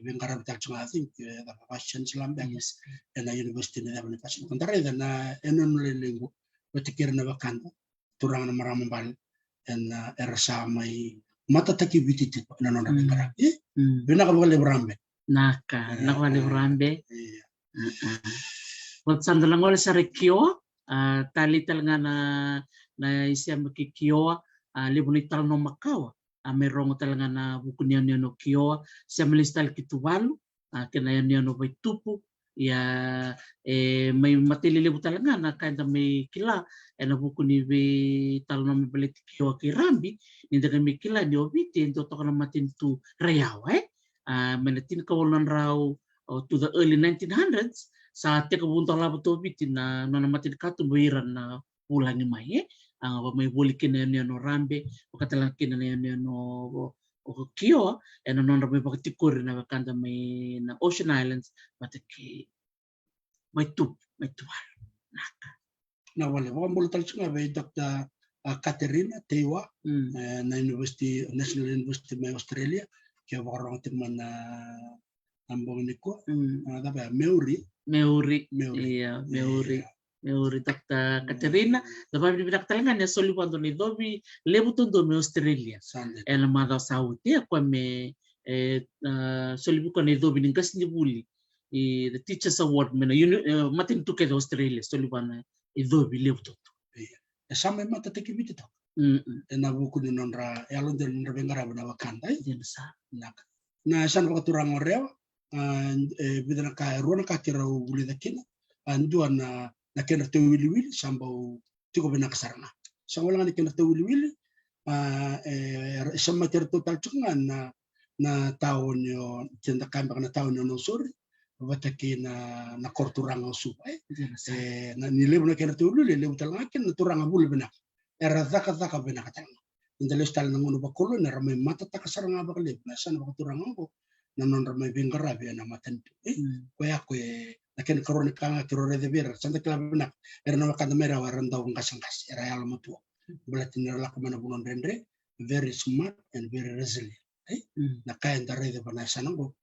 bengkaran tak cuma asing, dapat pasien selam bagus. Ena universiti ni dapat pasien. Kontara itu na enon lelenggu, bertikir na bakan, turang nama ramai bal, era sama mata taki biti tipe, enon orang bengkaran. Benar kalau boleh berambe. Naka, nakwali rambe. Iya. Wat sandalangol sa rekio, tali talanga na isiam kikio, libunital no makawa. Merong talanga na bukunian no kio, siya malistal kituwalu, kinayan no bay tupu, ya may matililibu talaga na kaya may kila, na bukuni bay talo na may balit kio kirambi, hindi na may kila ni obiti, ito ka na matintu rayaw, manatin kawalan raw to the early 1900s, sa tia kabuntang labo to bitin na namatin kato buhiran na pulang ni mai may bulikin na no rambe pakatalang kin na no kio and non rambe pakatikur na kanda may na Ocean Islands mataki may tuwal na wala ko mo tal nga bay Dr. Katerina Tewa na National University of Australia kaya warang timan na ambong niko dapat Meuri iya Meuri Dr. Katerina dapat dibinaktalangan ya solipan ni dobi lebutun do Australia ela mada sauti ako me solibukan ni dobi ningas ni buli the Teachers Award mena matin tuke do Australia solipan ni dobi lebutun sama mata tekibiti to na buku ni nonra yalon den rebengara bana wakanda na san bakaturang oreo bidana ka ruana ka kira uli dakina anduan na kena te wili sambau tiko bena kasaranga sangolang ni kena te wili sama ter total chunga na tahun yo tenda kamba na tahun no sori bataki na korturang supa na nilebu na kena te wili lebu talangakin na turanga bulu bena era zaka bena katanga indalis tal na ngono bakolo na ramay mata takasaranga bakale na san bakaturang ngo na non ramay bengarabi na matanto kaya na ken koroni kanga kirore de bir santa klabna era no kada mera waranda ngasangkas era yalo mutu bulatin la ko mana bunon rendre very smart and very resilient na kaya ndare de bana sanango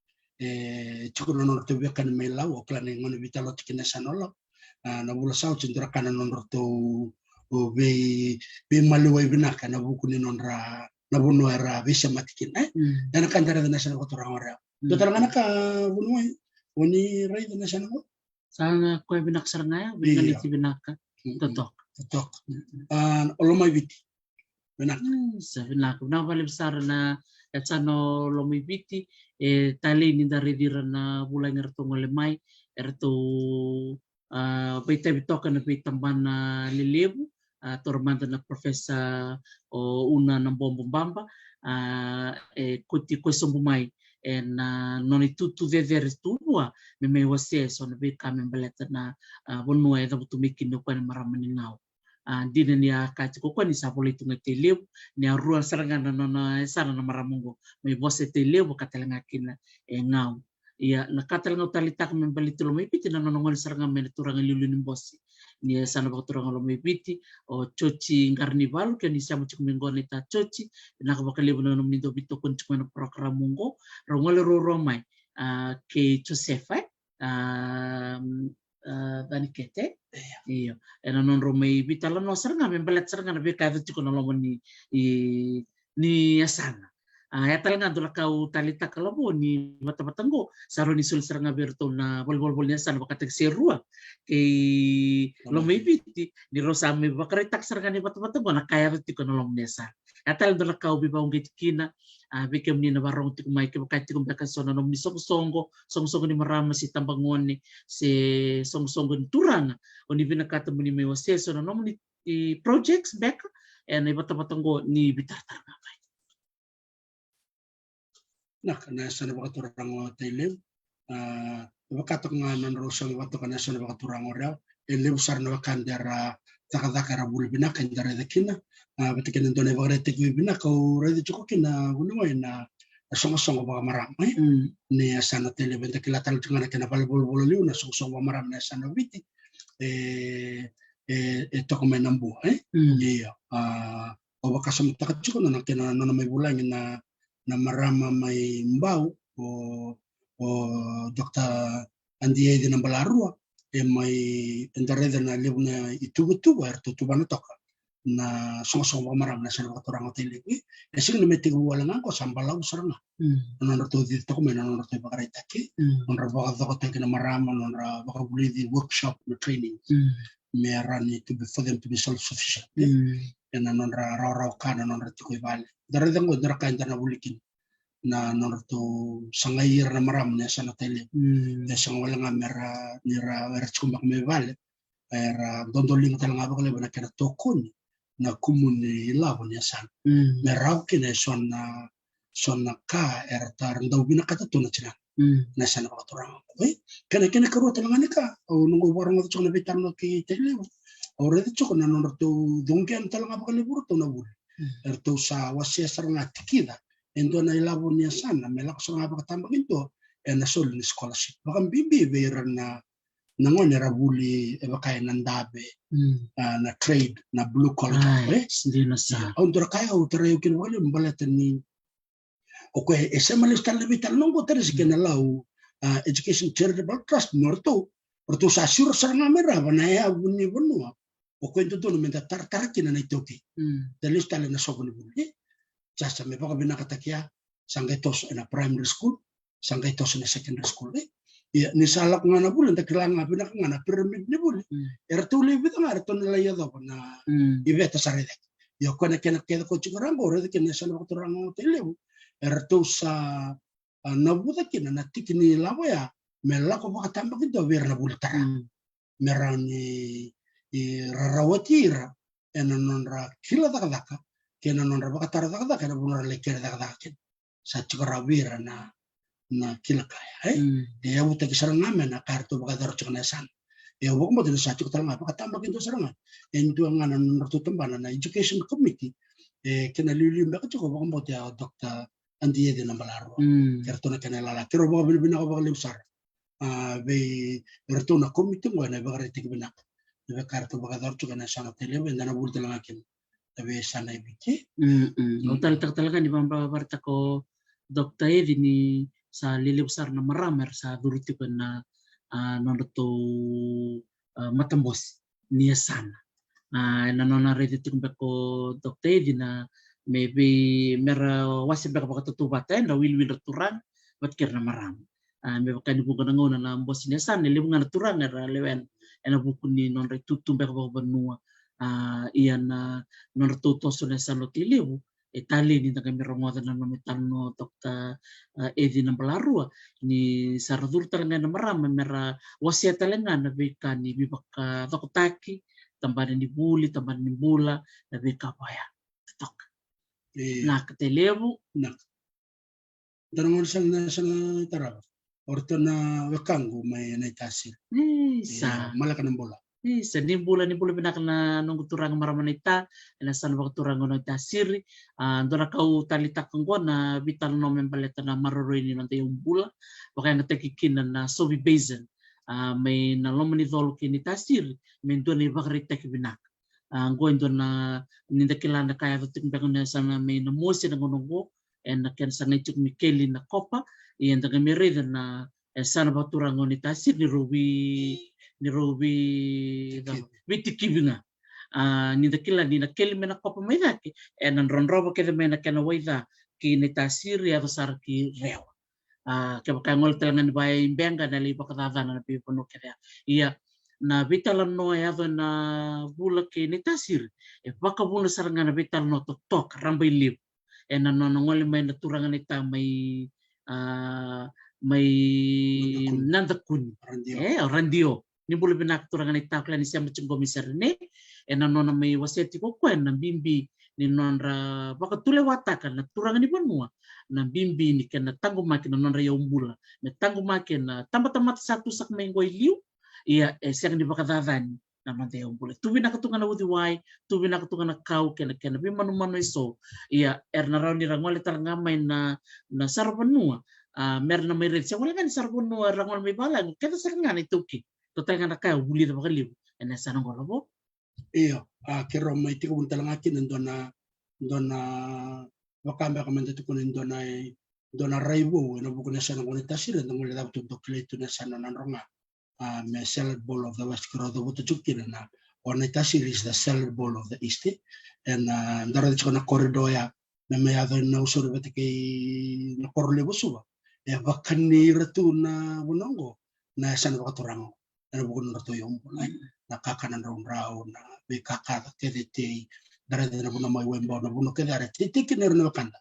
chukuno no to be kan mela o klane ngono vitalo tikina sanolo na bula sau cindra kana non to o be malu ibnaka na buku ni nonra na buno era visha matikin dan kan ndare de national ko torang ora do talanga ka buno oni rai de national sana ko binaksar nga binali ti binaka totok olomay biti binak sa binaka na balibsar na etsano lomay biti tali ni daridira na bulay ngerto ngolemay erto baita bitoka na bitamban na lilibu tormanda na profesa o una ng bombombamba kuti ko sumbumay and non tutu vever tuwa me wase so na be kame baleta na bonno e da butumikin no kan maramani naw dina niya kati ko ni sa politu ngatelew ni ruan sarangan na sana na maramungo may wase telew katalanga kina ngaw iya nakatalanga talita kame balitu lo may piti na nonongol sarangan men turang lulunin bosi ni sana ba turang lo may piti o chochi carnival ke ni sa mo chikmengone ta chochi nakabakalibo na mindo bito kun chikmeno program mungo rongole romai ke Josefa danikete iyo ena non romai bitala no saranga membalat saranga na be kaito chiko na lomo ni asana ya talanga dula kau talita kalabo ni mata-matango saro ni sul saranga berto na bol niya sana bakatag serua kay lomay biti ni rosame bakaritak saranga ni mata-matango na kaya rito ko na lomo niya sana atal dula kau bibaong gitkina bikem ni nabarong tikumay kay baka sona nom ni songsongo ni marama si tambangon ni si songsongo ni turang oni binakata mo ni may waseso na nom ni projects back and mata-matango ni bitartar nga ba na sana bakaturang tailem bakatok nga non rosang batok na sana bakaturang ora elew sar na bakandera takadakara bulbina kandara dakina batikin ndone bagre tekbina ko redi chokina bunoi na songo ba maramay ni sana tele benta kilatal tungana kana balbol liu na songo maram na sana biti tokome nambu iya o bakasam takachiko na kana na may bulang na marama may mbau o Dr. Andiye din Balarua may endareda na libu na itugu erto tubana toka na songo maram na sana katurang hotel e sing ni meting wala nga ko sambalau saranga non to di to men non to bakara take non ra baka to take na maram non ra baka buli di workshop no training merani to be for them to be self sufficient and non ra kana non ra to vale dara dango dara ka na bulikin na non to sangair na maram na sana tele na sang wala nga mera nira kumbak me vale era dondoling talanga bakale bana kana tokon na kumuni labon ya san merau kine sonna ka era tar ndau bina kata tuna cina na sana ka torang kene karo talanga ka o nungo borong to chona bitan no ki tele o re to na no to donken talanga bakale buru to na bur er to sa wasia saranga tikida endo na labon ya san na melak so nga bakatambak into na sol ni scholarship bakam bibi vera na nangon era buli kaya nandabe na trade na blue collar hindi na sa untuk kaya utara yukin wala mbalatan ni okay esema listan lebih talong ko teres kinalau education charitable trust norto orto sa sure saranga mera banaya bunni bunwa okay itu no menta tarkina na itoki the list na sobon buli jasa me baka binakatakia sangaitos na primary school sangaitos na secondary school ya ni salak ngana bulan tak kelang ngapina ngana pyramid ni buli ertu lebih tengah ertu nilai ya do na ibeta sarede yo kena ko chikurango ore kena sana ko rango tele ertu sa nabuda kina na tikini lawa ya mela ko baka tambak itu ber na bultara merani rarawatira enonra kila dakaka kena nonra baka taradaka kena bunara lekere dakaka sa chikurawira na kila kaya dia buta kisarang ngamen na kartu baka daro chukna san ya wong mo din sa chuk talanga baka tambak into saranga endo nga na natutambana na education committee kena lilim baka chuk baka mo dia Dr. Andiye din ang balaro kerto na kena lala pero baka bilbina ko baka limsar be kerto na committee mo na baka ritik binak baka kartu baka daro chukna san tele ben na bulta lang akin tabi sana ibiki talaga ni pambabarta ko Dr. Edi ni sa lilibsar na maramer sa durutipan na nanoto matambos niya sana. Nanonarito ko Dr. Edi na maybe mera wasip baka pakatutubatan na wilwil turang but kira na maram. May baka nibukan ng una na ambos niya sana nilibungan na turang na lewen na bukun ni non retutum baka banua iyan na nonretutoso na sa lotiliw Itali ni taga mirongoda na namitano Dr. Edi na balarua ni saradur talaga na marama mera wasya talaga na beka ni bibaka tokotaki tambahan ni buli tambahan ni bula na beka paya tok na katelebu na tanong sa tarap orto na wakango may naitasir sa malaka ng bola sa nimbula pinaka na nung turang maramanita na sa nung turang no tasiri dora kau talita kanggo na vital no membaleta na maroroy ni nante yung bula baka nga tekikinan na sobi basin may nalomani dolo kini tasiri may doon ni bakarita kibinak going doon na nindakila na kaya tuting bako na sana may namusi na ngunungo and nakian sa ngaychuk Mikeli na kopa iyan taga mirida na sana ba turang ni tasiri ni Robi vitikibinga ni na keli mena kopa mena ki nan ronroba ke mena kana waida ki ni tasiri ya besar ki rewa ke baka ngol tangan bay benga na liba katata na pipono kaya iya na bitalan no ya na bula ki ni tasiri baka bula saranga na bital no tok rambay lip nan ngol may naturangan ita may nandakun randio ni bulu binak turangan ita klan siya macam komisar ni nona may waseti ko kwen na bimbi ni nonra baka tulewata kan na turangan ni banua na bimbi ni kan na tanggo makin na nonra yung bula na tanggo makin na tamat satu sak menggoy liu iya siya ni baka dadan na mante yung bula tuwi na katungan na udiway tuwi na katungan na kau kena bimano iso iya na raw ni rangwal tarangamay na sarapanua mer na may red siya wala kan sarapanua rangwal may balang kaya sarangan ituki total nga nakaya buli na bakaliw and nasa nang golabo iyo kero may tiko bunta lang akin ndona wakamba kamanda tuko ndona raibo na buko na sana ngone tasira ngole dapat untuk kletu na sana nanronga me salad bowl of the west kero do buto chukina na Onaitasir is the cellar bowl of the East. And ndara chiko na corridor ya na may other na usoro batike na korle busuba. E bakani ratu na bunongo na sana bakaturango. Na bugun ratu yung bulay. Na kakanan rao na be kakata kedete dara na buno may wembo na buno kedare titikin na rin wakanda.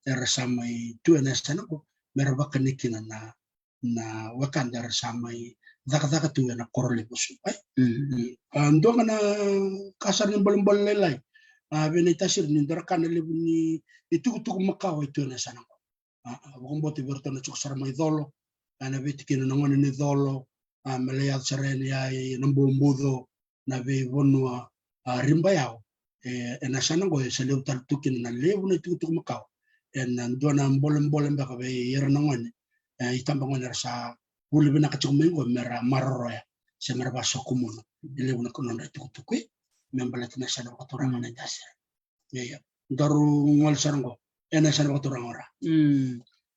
Era samay tu na sana ko meron bakani kina na wakanda era samay daka tu na korle busuba. Ando nga na kasar ng balong lelay. Benaitasir ni darakan na libu ni itu Macau itu na sana ko. Kung bote berto na chuk sarama idolo, na betikin na ngon ni idolo, malayat sareni ay nambumbudo na be bonua rimbayao. Na sana ko sa liu taltukin na libu na itu Macau. Ando na bolem baka be yer na ngon. Itambang ngon sa huli na kachumenggo mera maroroya. Sa mera baso kumuno. Libu na kuno na itu membalat na sana katurang na dasir. Ya. Daru ngal saranggo. Na sana katurang ora.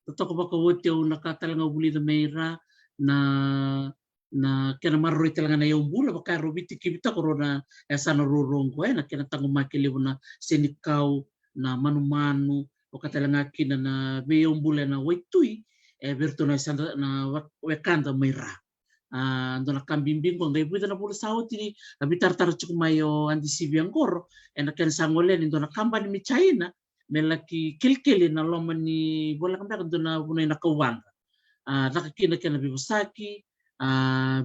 Totoo ba kawati o nakatalang uli na mayra na kena marroy talaga na yung bula baka robiti kibita ko na sana rurong ko na kena tango makiliw na sinikaw na manu-manu o katalanga kina na may yung bula na waituy berto na sana na wekanda mayra. Ando na kambimbing ko ngay buida na pula sahot ini bitar-tar chuk mayo andi sibiang kor na ken sangolen indo na kamba ni China melaki kilkili na loma ni bola kamba do na bunay na kawanga nakakina kena bibusaki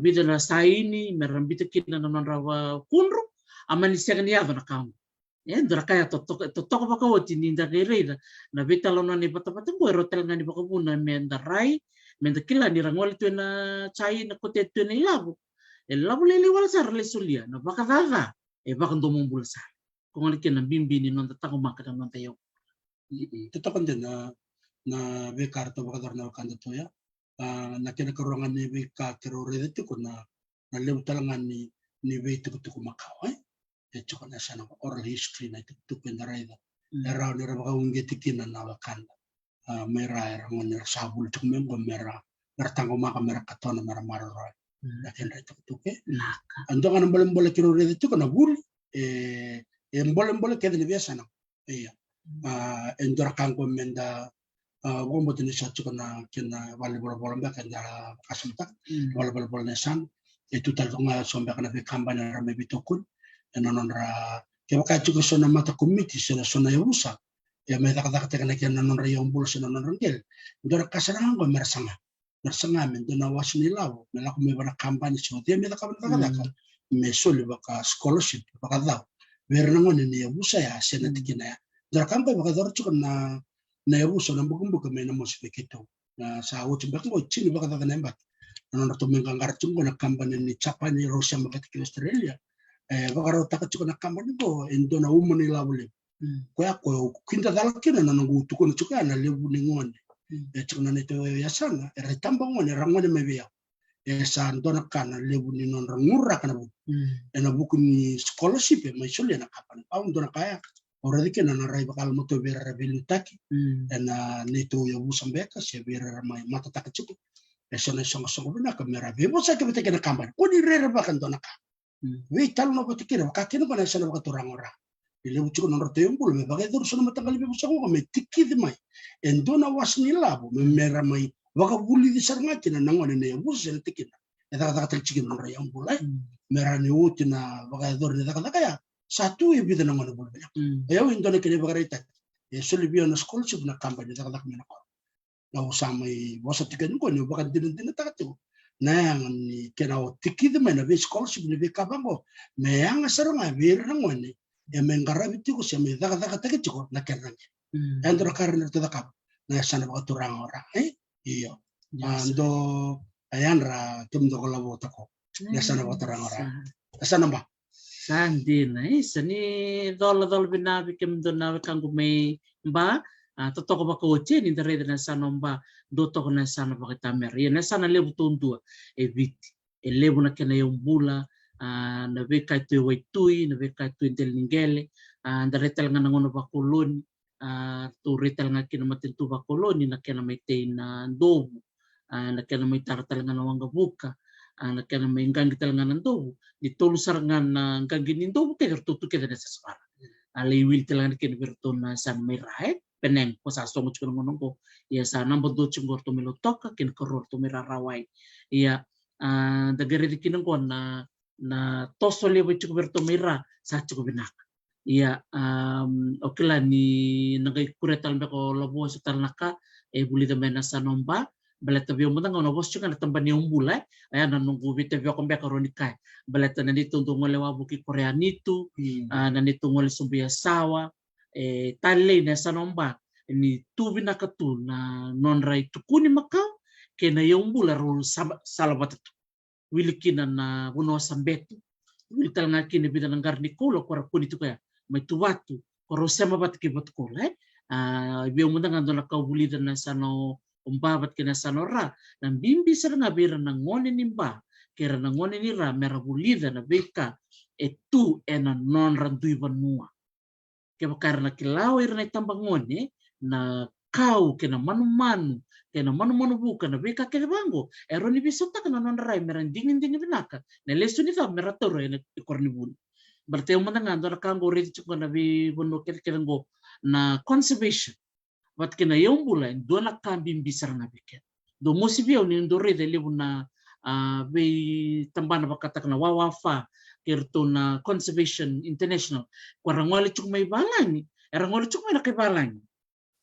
bida na saini merambita kina na rawa kunro amani siaga ni ava na kamu endo kaya totok baka woti ni ndagere na bita lona ni patapata bo rotel ngani baka buna mendarai mendakila ni rangol tu na China kote tu na ilabu lele wala sar le sulia na baka gaga baka ndomong bulsa kung alike na bimbi ni non tatako makata non tayo. Totoo din na be karto baka dar na kanda to ya na kinakaruangan ni be ka kerore ko na lew talangan ni be tuku Macau choko na sana oral history na tuku na raida era ni baka ungetikin na wakanda mera era ngon sabul tumenggo mera bertango maka mera katona mera maroroy lakin ra tuku ando kan boleh kerore itu kana bul boleh kede ni biasa na endora kango menda wombo tini satu kena volleyball mbak kena kasumtak volleyball nesan itu talonga somba kana be kambana rame bitokun enonra kebaka juga sona mata komiti sona yusa ya me tak tekana kena nonra yombul sona nonrangel endora kasarango mersanga men dona wasni lawo melak me bana kampanye so dia me tak me soli baka scholarship baka daw bernango ni yusa ya sena tikina ya dora kampa baka dor chukna na yabuso na mbukumbuka mena mosifiketo na sa wote bakko chini baka da namba non to menga ngartungo na kampanye ni Japan Russia makati Australia baka ro takachukna kampanye go endo na umoni lawule ko kinda dalakina na ngu tuko chuka na lebu ni ngone chukna neto yasanga retamba ngone rangone mebia sa ndona kana lebu ni non rangura kana bu na buku ni scholarship mai sole na kapan au ndona kaya ora dike na rai bakal moto bera belutaki na neto ya busambeka se bera mai mata takachuku sona songo na kamera bebo sa ke beteke na kamban ko ni rere bakan ndona ka we tal no batikira kakino bana sana bakaturang ora ile uchuko no roto yombul me bagay dur sono matangal bebo sa ko me tikid mai endona wasni labo me mera mai baka buli di sarngati na nangone ne bus sel tikina eta kata chikin no yombul mera ni utina bagay dur ni kata kaya satu ibu itu nangone bul banyak ya indone kene bagay ita soli bio na scholarship na kampanye kata kata menako na usamai bosa tikan ko ni baka din takatu na ni kena o tikid mai na be scholarship ni be kabango me yang saranga be nangone ya mengarabi tiko se me daga tiko na kenang endro karena to dakap na sana baka turang ora iyo ando ayanra tumdo ko labo tako na sana baka turang ora sana ba Sandina sani dol binabi kem dona kangu may ba totoko ba ko ni dare na sanomba doto ko na sana ba kitamer yan sana lebu tundua eviti lebu na kena yung bula na beka tu waitui na beka tu intelingele dare tal nga nangono ba kolon tu retal nga kinamatin tu ba koloni na kena may tay na dobo na kena may tartal nga nawang buka anak kena maingkan kita lengan itu ditolu sarangan kaginin itu kayak tertutup kita desa separa ali wil telan ken bertona san mirai peneng ko sa songo chukun ngono ko ya sa nambo do chungor to melo toka ken koror to mira rawai ya dagare dikin ko na toso lewe chuk berto mira sa chuk binak ya okela ni nagai kuretal be ko lobo setal naka buli de mena sanomba baleta bio mutang ngono bos chukan tambani umbula ya nunggu bite bio kombe karonikai baleta nani tuntu ngole wabuki koreanitu nani tungole subia sawa tale na sanomba ni tubi na katu na non rai tukuni makau kena umbula ru salabat wilikina na buno sambetu wilital ngaki ni bidan ngarni kulo kora kuni tu kaya mai tuwatu koro sema bat ki bat kola bio mutang ngandona kau buli dan sano umbabat kena sanora dan bimbi serang abira na ngone nimba kera na ngone nira merabulida na beka etu ena non randui banua keba karena kilau irna tambang ngone na kau kena manu buka na beka kena bango eroni bisota kena non rai meran dingin benaka na lesu ni fa meratoro ena ikorni bun berarti umana ngandora kango redi chukon na bi bono kera ngo na conservation wat kena yung bulan dona kambing bisar na biket do musibio ni ndore de lebuna be tambana bakata na wawafa kerto na conservation international kwarangwali chuk may balang erangwali chuk may nakibalang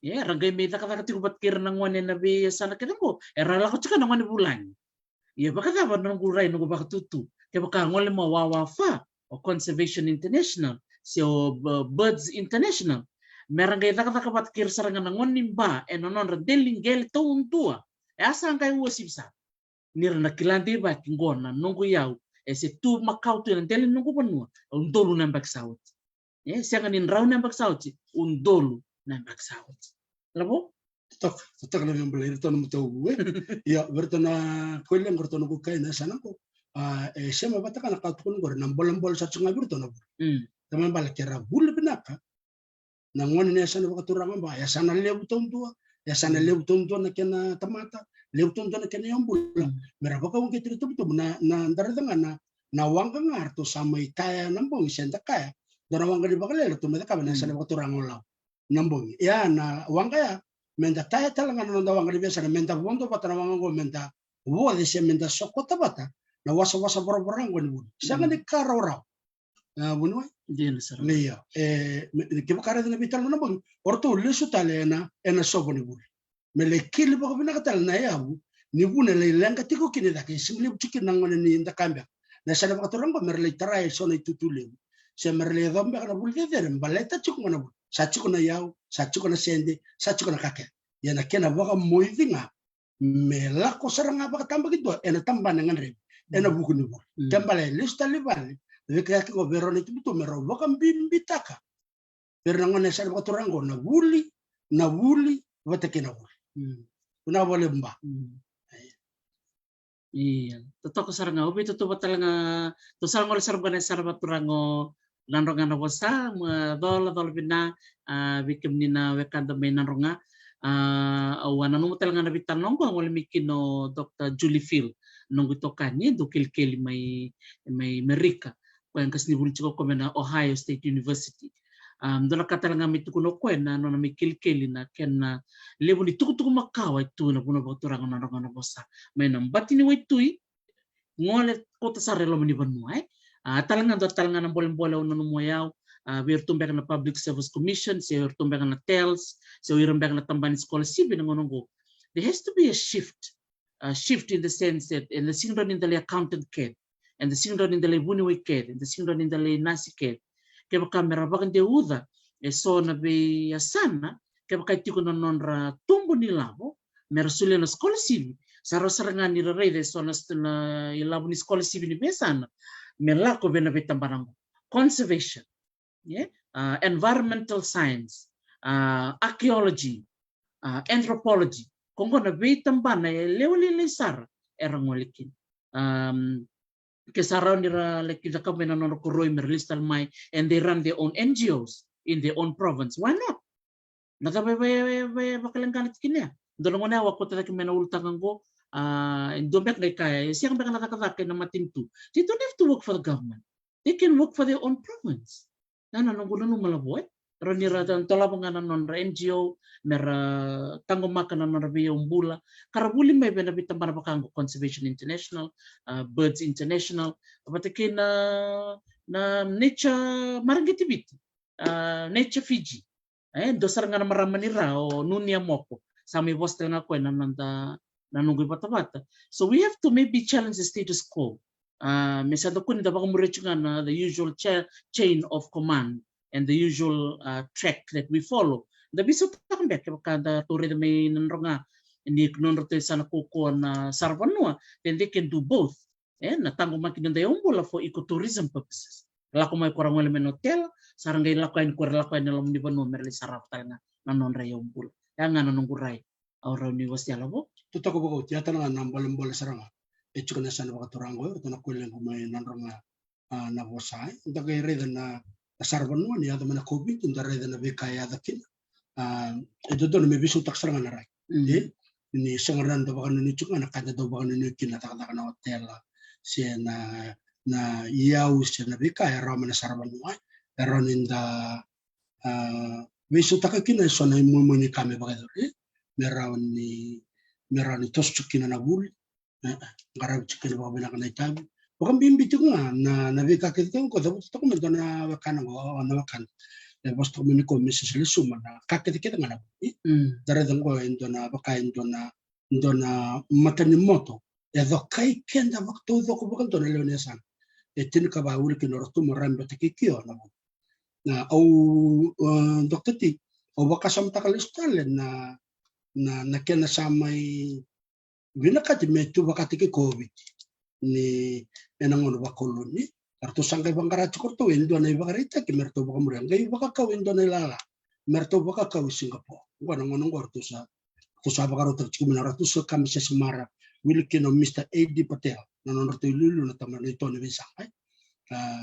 rangay may nakakati ko bat kira nang wane na be sana kinamo erala ko chuk nang wane bulan bakata ba nang guray no ba tutu kaya baka ngwali mo wawafa o conservation international so birds international merangay taka kir sarangan ngon nimba non redeling gel tua asa kay wasibsa nir na kilandi ba kingona nungu yau se tu makau tu del nungu panua undolu nambak saut siangan in raw nambak saut undolu nambak saut labo tok na yung bala ito na mutaw ya bertona kuilang bertona ko kay na sana ko siya mabata ka nakatukon ko ng bolambol sa tsunga bertona taman bala kira bul binaka na ngone ne sana bakaturang ba ya sana lebu tontua na kena tamata lebu tontua na kena yombul mera baka wong kitri tu na ndaradanga na wanga ngarto sama ikaya nambong senta kaya dona wanga di bakale tu meta kabana sana bakaturang law nambong ya na wanga ya menta taya talanga na wanga di biasa menta bondo patana wanga go menta wo de se menta sokota bata na wasa boroborang go ni sanga di karora bunwa Leia, che bakara na bital na bang orto lesu talena ena sobo ni bul mele kili bako binakatal na yabu ni bune le lenga tiko kini da ke simli chikin nang ngone ni nda kambia na sala bako torango merle tarai so na tutule se merle dombe kana bul de der baleta chuk ngona bul sa chuk na yaw sa chuk na sende sa chuk na kake ya na kena baka moidinga mela ko saranga baka tamba gitu ena tamba ngan re ena buku ni bul tambale lesu talibale Veka ko verone tu to mero wakam bimbitaka. Pero ngone sa ko turango na wuli watake na wuli. Una wale mba. Iya, totok saranga ubi to batalanga to sarangol sarabane sarabat turango nanronga na wasa dol bina bikim nina wekanda me nanronga awana no talanga na bitanong ko ngol mikino Dr. Julie Field nunggu tokani do kilkeli may Amerika yang kasni buli chiko ko na Ohio State University dona katalanga mitukuno ko na no na mikilkeli na ken na lebu ni tuku makawa itu na puno boturang na ngana bosa may nambati ni waitui ngole kota sarelo mani banua talanga ng bolem-bola no moyaw wirtumbek na Public Service Commission se wirtumbek na TELS se wirtumbek na tambani scholarship na ngonongo there has to be a shift in the sense that in the syndrome in the accountant care and the syndrome in the buniwi care and the syndrome in the nasi care kaya kamera bakan de uda so na be sana kaya kay tiko na nonra tumbo nilabo merasule na scholarship saro-sarangan ni rede so na ilabo ni scholarship ni besana melako benabita barango conservation environmental science archaeology anthropology kongo na beitam bana lewali sar erangolikin kesarao nira lekida kamena nono kuroi merlistal mai and they run their own NGOs in their own province. Why not? Nakabe bakalang kanit kinya. Dono ngona wako tata kimena ultangan ko in domek na kaya, siyang baka nakakatake na matintu. They don't have to work for the government. They can work for their own province. Nananong malaboy. Rani ratan tola pangana non NGO mera tango makana non rabi umbula karabuli may benabita para bakango Conservation International, Birds International, apatake na nature marangitibiti, nature Fiji. Dosar nga na maramanira o nunia moko sami bosta na ko nananda nanunggoy bata-bata. So we have to maybe challenge the status quo. Mesado kun da na the usual chain of command and the usual track that we follow. The biso takang back kada turi da may nanronga ni knonrote sana kuko na sarvanua, then they can do both. Natango makinan da umbula for ecotourism purposes. Lako may kurang wala men hotel, sarang gay lakuin na lam di banu merli sarap tayo na non ray umbula. Yang nga nanungguray. Auraw ni was yalabo. Tutako bako tiyata nga nambalambola saranga. Echo na sana baka turango ito na kulen kumay nanronga na wasay. Ito kay reda na sarvanua ni ada mana COVID unda reda na bekaya dakin. Ito doon may bisu tak saranga na ray. Ni sangaran do baka ni chunga na kada do baka ni kinatakata na hotel siya na iyaw siya na bekaya raw na sarvanua. Pero ninda bisu takakin na so na mo ni kami baka do. Meron ni tos chukina na gul. Garab chukina baka binaka na itabi. Wakang bimbiti ko nga na bekakit ko dapat ko man na wakan na wakan. Tapos ko man ko Mrs. Lisuma na kakit kita nga na. Daradang ko endo na baka endo na matanimoto. Edo kai kenda waktu do ko baka do na leonesan. Tin ka ba uli kinorotu mo rambe tikikio na. Na au Dr. T o baka samta kalistalen na kena samay winakati metu bakati ke COVID ni enangon bakoloni arto sangkay bangkara chukorto endo na ibakarita ki merto baka muriang gay baka kaw endo na ilala merto baka kaw Singapore ngwana ngono ngorto sa bakaro terchiku minarato sa kami sa Samara wilikino Mr. A.D. Patel nanorto ilulu na tamar ito ni bisakay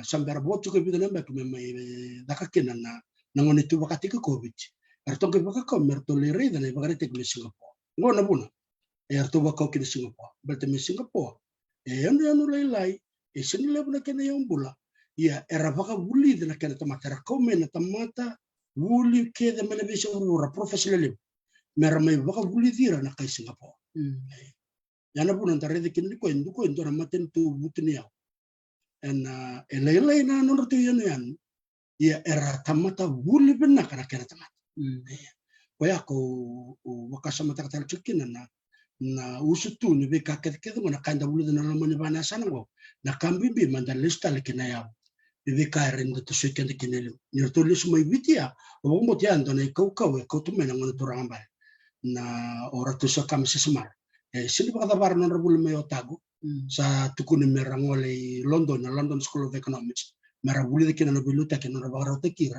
sambara botu ke bidana mbak may dakakina na nangon itu bakati ke COVID arto ke baka kaw merto lere na ibakarita ki Singapore ngona buna arto baka ki Singapore berarti Singapore ano laylay sinila na kena yung bula ya era baka wuli na kena tamata rakome na tamata wuli keda manabisa urura professional mera may baka wuli dira na kay Singapore yana po nang tarede kinili ko endo na maten tu buti niya and laylay na ano nato yan ya era tamata wuli na kena tamata kaya ko wakasa matakatal chukin na usutu ni be kakit na kanda bulu na naman ni bana sana go na kambimbi manda lista likinaya be kairin to suken de kinelo ni to lisu may bitia o mo tiando na ikaw ko tumena ng turang ba na ora to sa kam sa Samar sino ba kadabar na rabul may otago sa tukun ni merangole London School of Economics marabuli de kinano biluta kinano bagaro te kira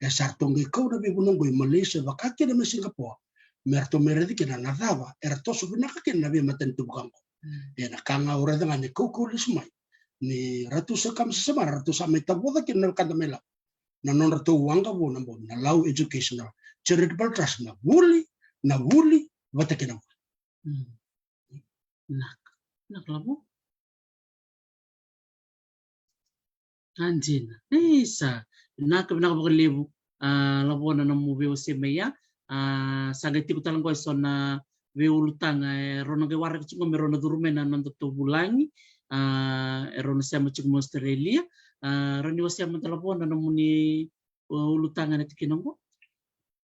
sartong ikaw na bibunong go Malaysia bakaki na Singapore merto meredi kena nadava erto subina ka kena nabi maten tubang ko na kanga ora dengan ni kukulis mai ni ratu sekam sesama ratu samai taboda kena kadamela na non ratu wanga bo na lau educational charitable trust na wuli bata kena nak labo anjina isa nak lebu labo na namubi o semeya sagati ko talang ko so na veulutang rono ge warak chungo merono durmena nando to bulangi rono siamo chungo Australia roni wasiamo telepon na muni ulutang na tikinongo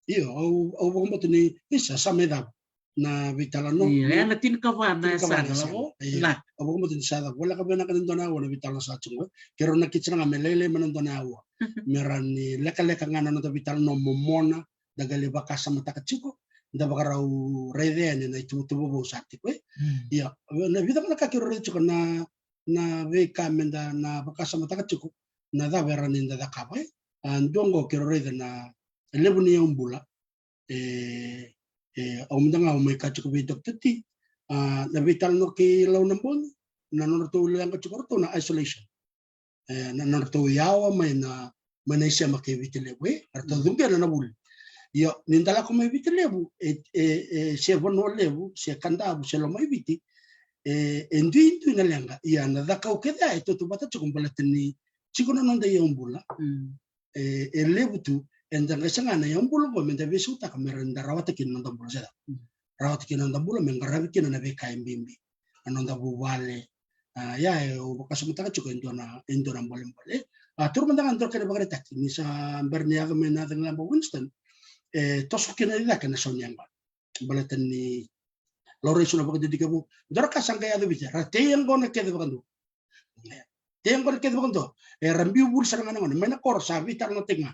iyo au bombo ni isa sameda na vitalano iya na tinkavana sana labo na au bombo ni sada wala ka bena kan dona wala vitalo sa chungo kero na kitsanga melele manandona awa merani leka ngana no vitalano momona dagali baka sama takachiko da bakarau rede na itu bo sakti ko ya na vida na kakiro rede chiko na veka menda na baka sama takachiko na da verani da kapai andongo kiro rede na lebuni umbula omdanga o mai kachiko bi Dr. T na vital no ki law nambon na no to lang kachiko to na isolation na no to yawa mai na manisha makivitile we arto dunga na bul Yo nindala ko may biti lebu se bono lebu se kanda bu se lo mai biti endu na lenga ya na da kau keda ito tu bata chukum balatini chikono nonda yombula lebu tu endanga sanga na yombula bo menda besu ta kamera nda rawata kin nonda bula seda rawata kin nonda bula mengarabi kin na be kai mbimbi anonda bu wale ya o kasumata chuko endona mbole tur manda antor kene bagare tak ni sa bernia ga mena dengan Winston tosu kena ida kena sonyanga balatan ni lore suna bakal jadi kamu dorka sangka ya bicara te yang gona kede bakandu te yang gona kede bakandu rambi bur saranga ngona mena kor sabi tar na tenga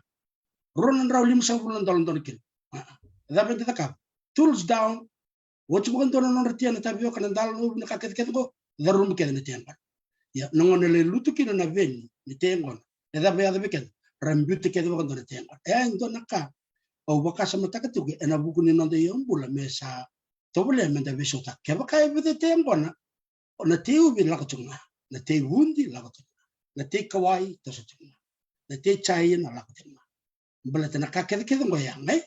ronan raw lim sa bulan dalon don kin da ben ta tools down what you want to non retiana tabio kan dalon na kaket ket go darum kede na tenga ya ngona le lutu kin na ven ni tengon da be ya biken rambi te kede bakandu na tenga ndona ka o baka sama takatu ke ena buku ni nonde yombula mesa tobule menda besota ke baka ebede tempo na teu bi la kutunga na te wundi la kutunga na te kawai to kutunga na te chai na la kutunga bala tana ka ke ngo ya ngai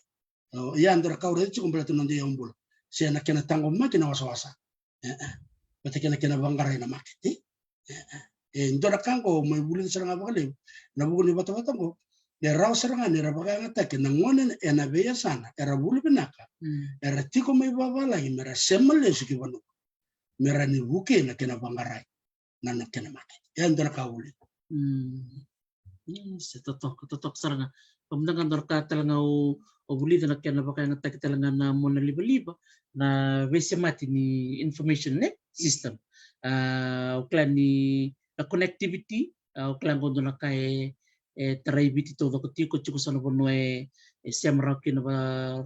ya ndora ka ure chu bala nonde yombula se na kena tango ma kena wasa bata kena bangara na maketi ndora kango mo bulu saranga bakale na buku ni bata ngo era seranga ni rabaga ngata ke nangone ena beya sana era bulu benaka era tiko mai baba lagi mera semele suki banu mera ni buke na kena bangarai na kena make ya ndara kawuli totok seranga pemdangan dorka telanga o buli na kena baka ngata ke telanga na mona liba na vesemati ni information net system uklan ni connectivity uklan gondo na kai tarai biti to ko tiko chuko sana bono semra kina ba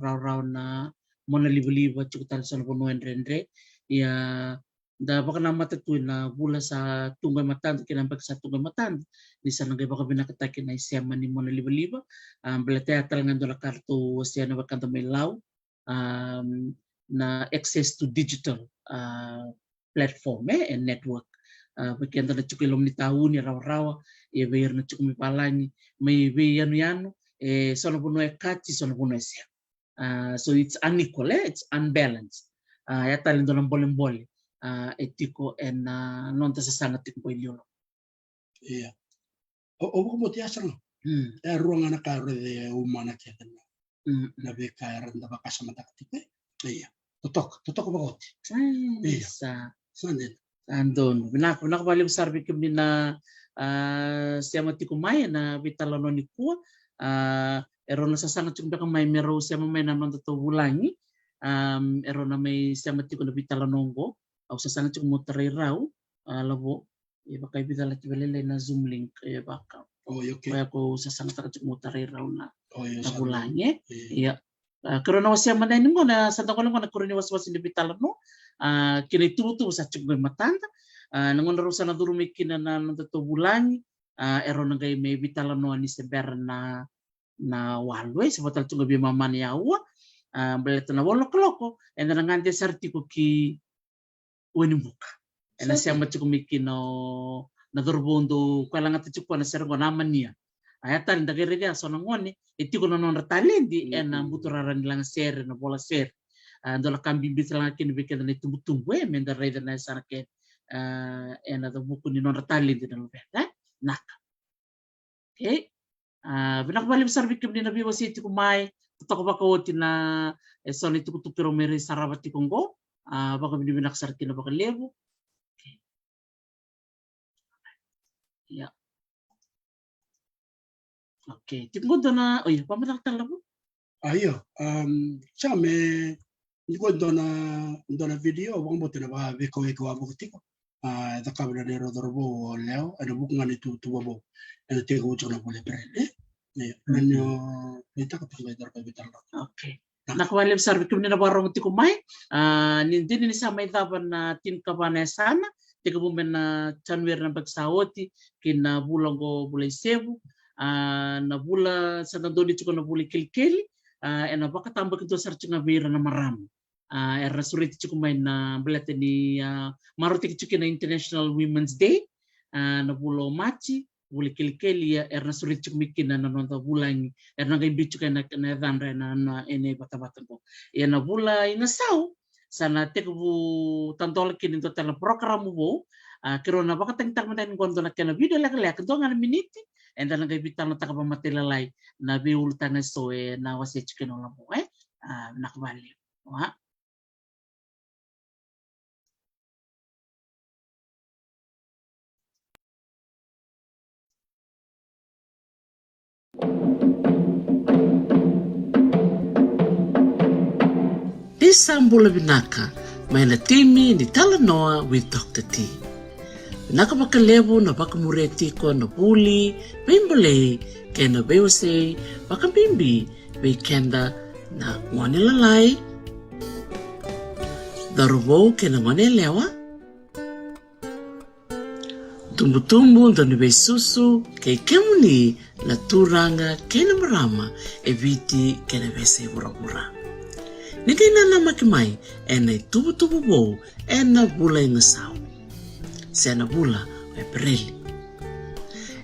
raw na mona liba chuko tal sana bono rendre ya da baka na matatu na bula sa tungay matan kina baka sa tungay matan di sana gay baka binakatake na sema ni mona liba belate atal ngando la karto siya na baka may law na access to digital platform and network bagian na chuko ilom ni tahu ni raw bayar na chuko palani may yano sono puno kachi sono puno siya so it's unequal it's unbalanced yata lindo ng bolem etiko and non ta sasanga tiko ilyo iya o ko mo tiasa no ruang anak karo de umana kita na be kaya randa baka sama taktik iya tutok bakot iya sandin andon nakabali sarbi kami na siya matikumay na bitalano ni kuwa ero na sasanga chukba may mero siya may nanon to bulangi ero na may siya matiko na bitalanongo au sasanga chuk motaray raw labo iba kay bitala tibelele na zoom link baka kaya ko sasanga chuk motaray raw na bulangi iya karena siya manay mo na sa ko lang na kurni waswas ni bitalano kini tutu sa chuk matanda nangon rusa na durumi kina na to bulangi ero na gay may bitalano ni seber na walwe sa batal tunga bi maman yawa belet na wolo kloko and na ngante sarti ko ki woni buka and siya matchiko mikino na durbondo kala ngata chukwa na sergo naman niya ayata nda gerega so nangone etiko na non talendi and buturaran lang ser na bola ser ndola kambi bitala kin bikeda na tumbutumbu menda reda na sarake and the buku ni non talendi na lobeta naka okay binakbali besar bikim ni nabi wasiti kumay totoo baka woti na soni tukutukiro mere sarabati konggo baka binaksar kina baka lebo ya okay tinggo na oy pamatak talabo ayo sa me tinggo na video wang bote na ba beko abutiko da kabla de rodorbo leo ada bukungan itu babo ada tego chona boleh prende nanyo kita kapag dar ka bitar okay nakwalib sarbi kum ni nabarong ti kumay nindi ni sa may daban na tin kabana sana tiga bumen na chanwer na bagsawoti kina bulang ko bulay sebu na bula sa nandoni chuko na bulay kilkili na baka tambak ito sa nga bira na marami era surit chukumay na belete ni marutik chuki na International Women's Day na bulo machi buli kili erna sulit cuk mikina na nonta bulangi erna gai bicu na dandra na ene bata ko na bula ina sau sana tek bu tantol kini to tele program bu kiro na baka teng tang maten kon na kena video lek lek to ngana miniti enda na gai bitang na takaba matela lai na be ultana so na wase chicken ola bo na kabali wa Di Sambula Binaka, mai na timi ni Talanoa with Dr. T. Binaka makalebu na baka muretiko na buli, bimbole, kaya na bewase, baka bimbi, bay kenda na ngwane lalay. Darubo kaya na ngwane lewa. Tumbu-tumbu na bay susu, kay kemuni na turanga kaya na marama, eviti kaya na bese bura-bura. Nigay na makimay, na tubo-tubo bo, na bula yung asaw. Siya na bula, may pereli.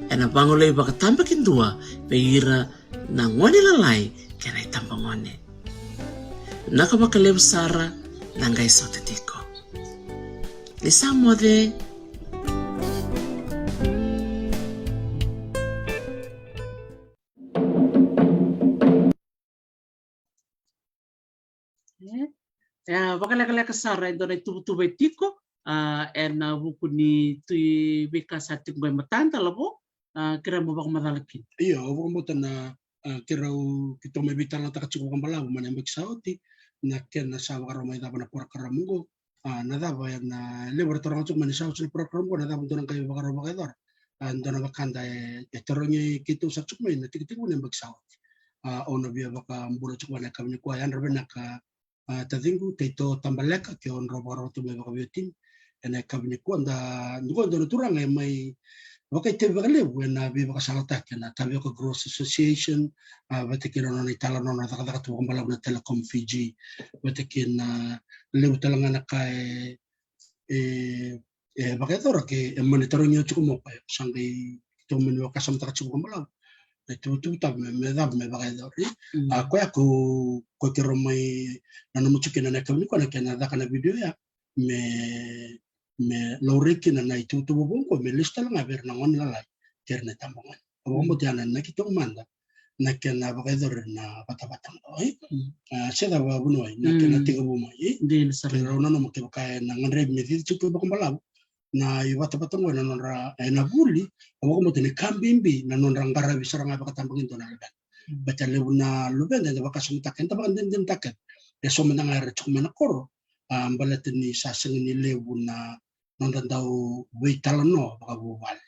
Na bangolay baka tambakin dua, may ira na ngwane lalay, kaya na itambang ngwane. Nakamakalew Sara, nanggay sa tatiko. Lisa mo de, Bakala Sara ito na tubay tiko na buku ni tui beka sa tinggoy matanda labo kira mo baka madalakin. Iya, ako mo na kira kito may bitan na takachiko kang balaw manembek sauti na ken na sawa karo may dapat na program mo na dapat na laboratory ng manisaw sa program ko na dapat doon kayo bakaro bakador. Doon na bakanda etoronye kito sa tsukmay na tikitik mo nembek sauti. Ona biya baka mbulo tsukmay na kami ko ayan rabe na ka tatingu teito tambaleka ke on robaro to me bakabitin ene kabini ko anda ngo do turang mai baka te bakale na bi baka salata na tabi ko gross association batekin on itala no na taka to kumbala na telecom Fiji batekin na lew talanga na kai baka to ke monitor nyo chumo pa sangai to menyo kasam taka chumo kumbala itu tab me dab me baka do ko kero mai na mucho que na kami ko na kena da kana video ya me loreki na itu tubo bongo me lista lang aber na ngon la kerne tambangan o mo tiana na kitong manda na kena baka do na bata-batang oy seda wa buno na kena tigo mo mai Din sa pero no mo ke baka na ngre me di chupo baka balab na bata-batang na nonra na buli o mo tini kambimbi na nonra ngara bisara nga baka tambangin do na leban baca lebuna luben dan baka sumtaken tabakan din taken so menangar cuma nakoro balat ni saseng ni lebuna nonton tahu witalno baka bubal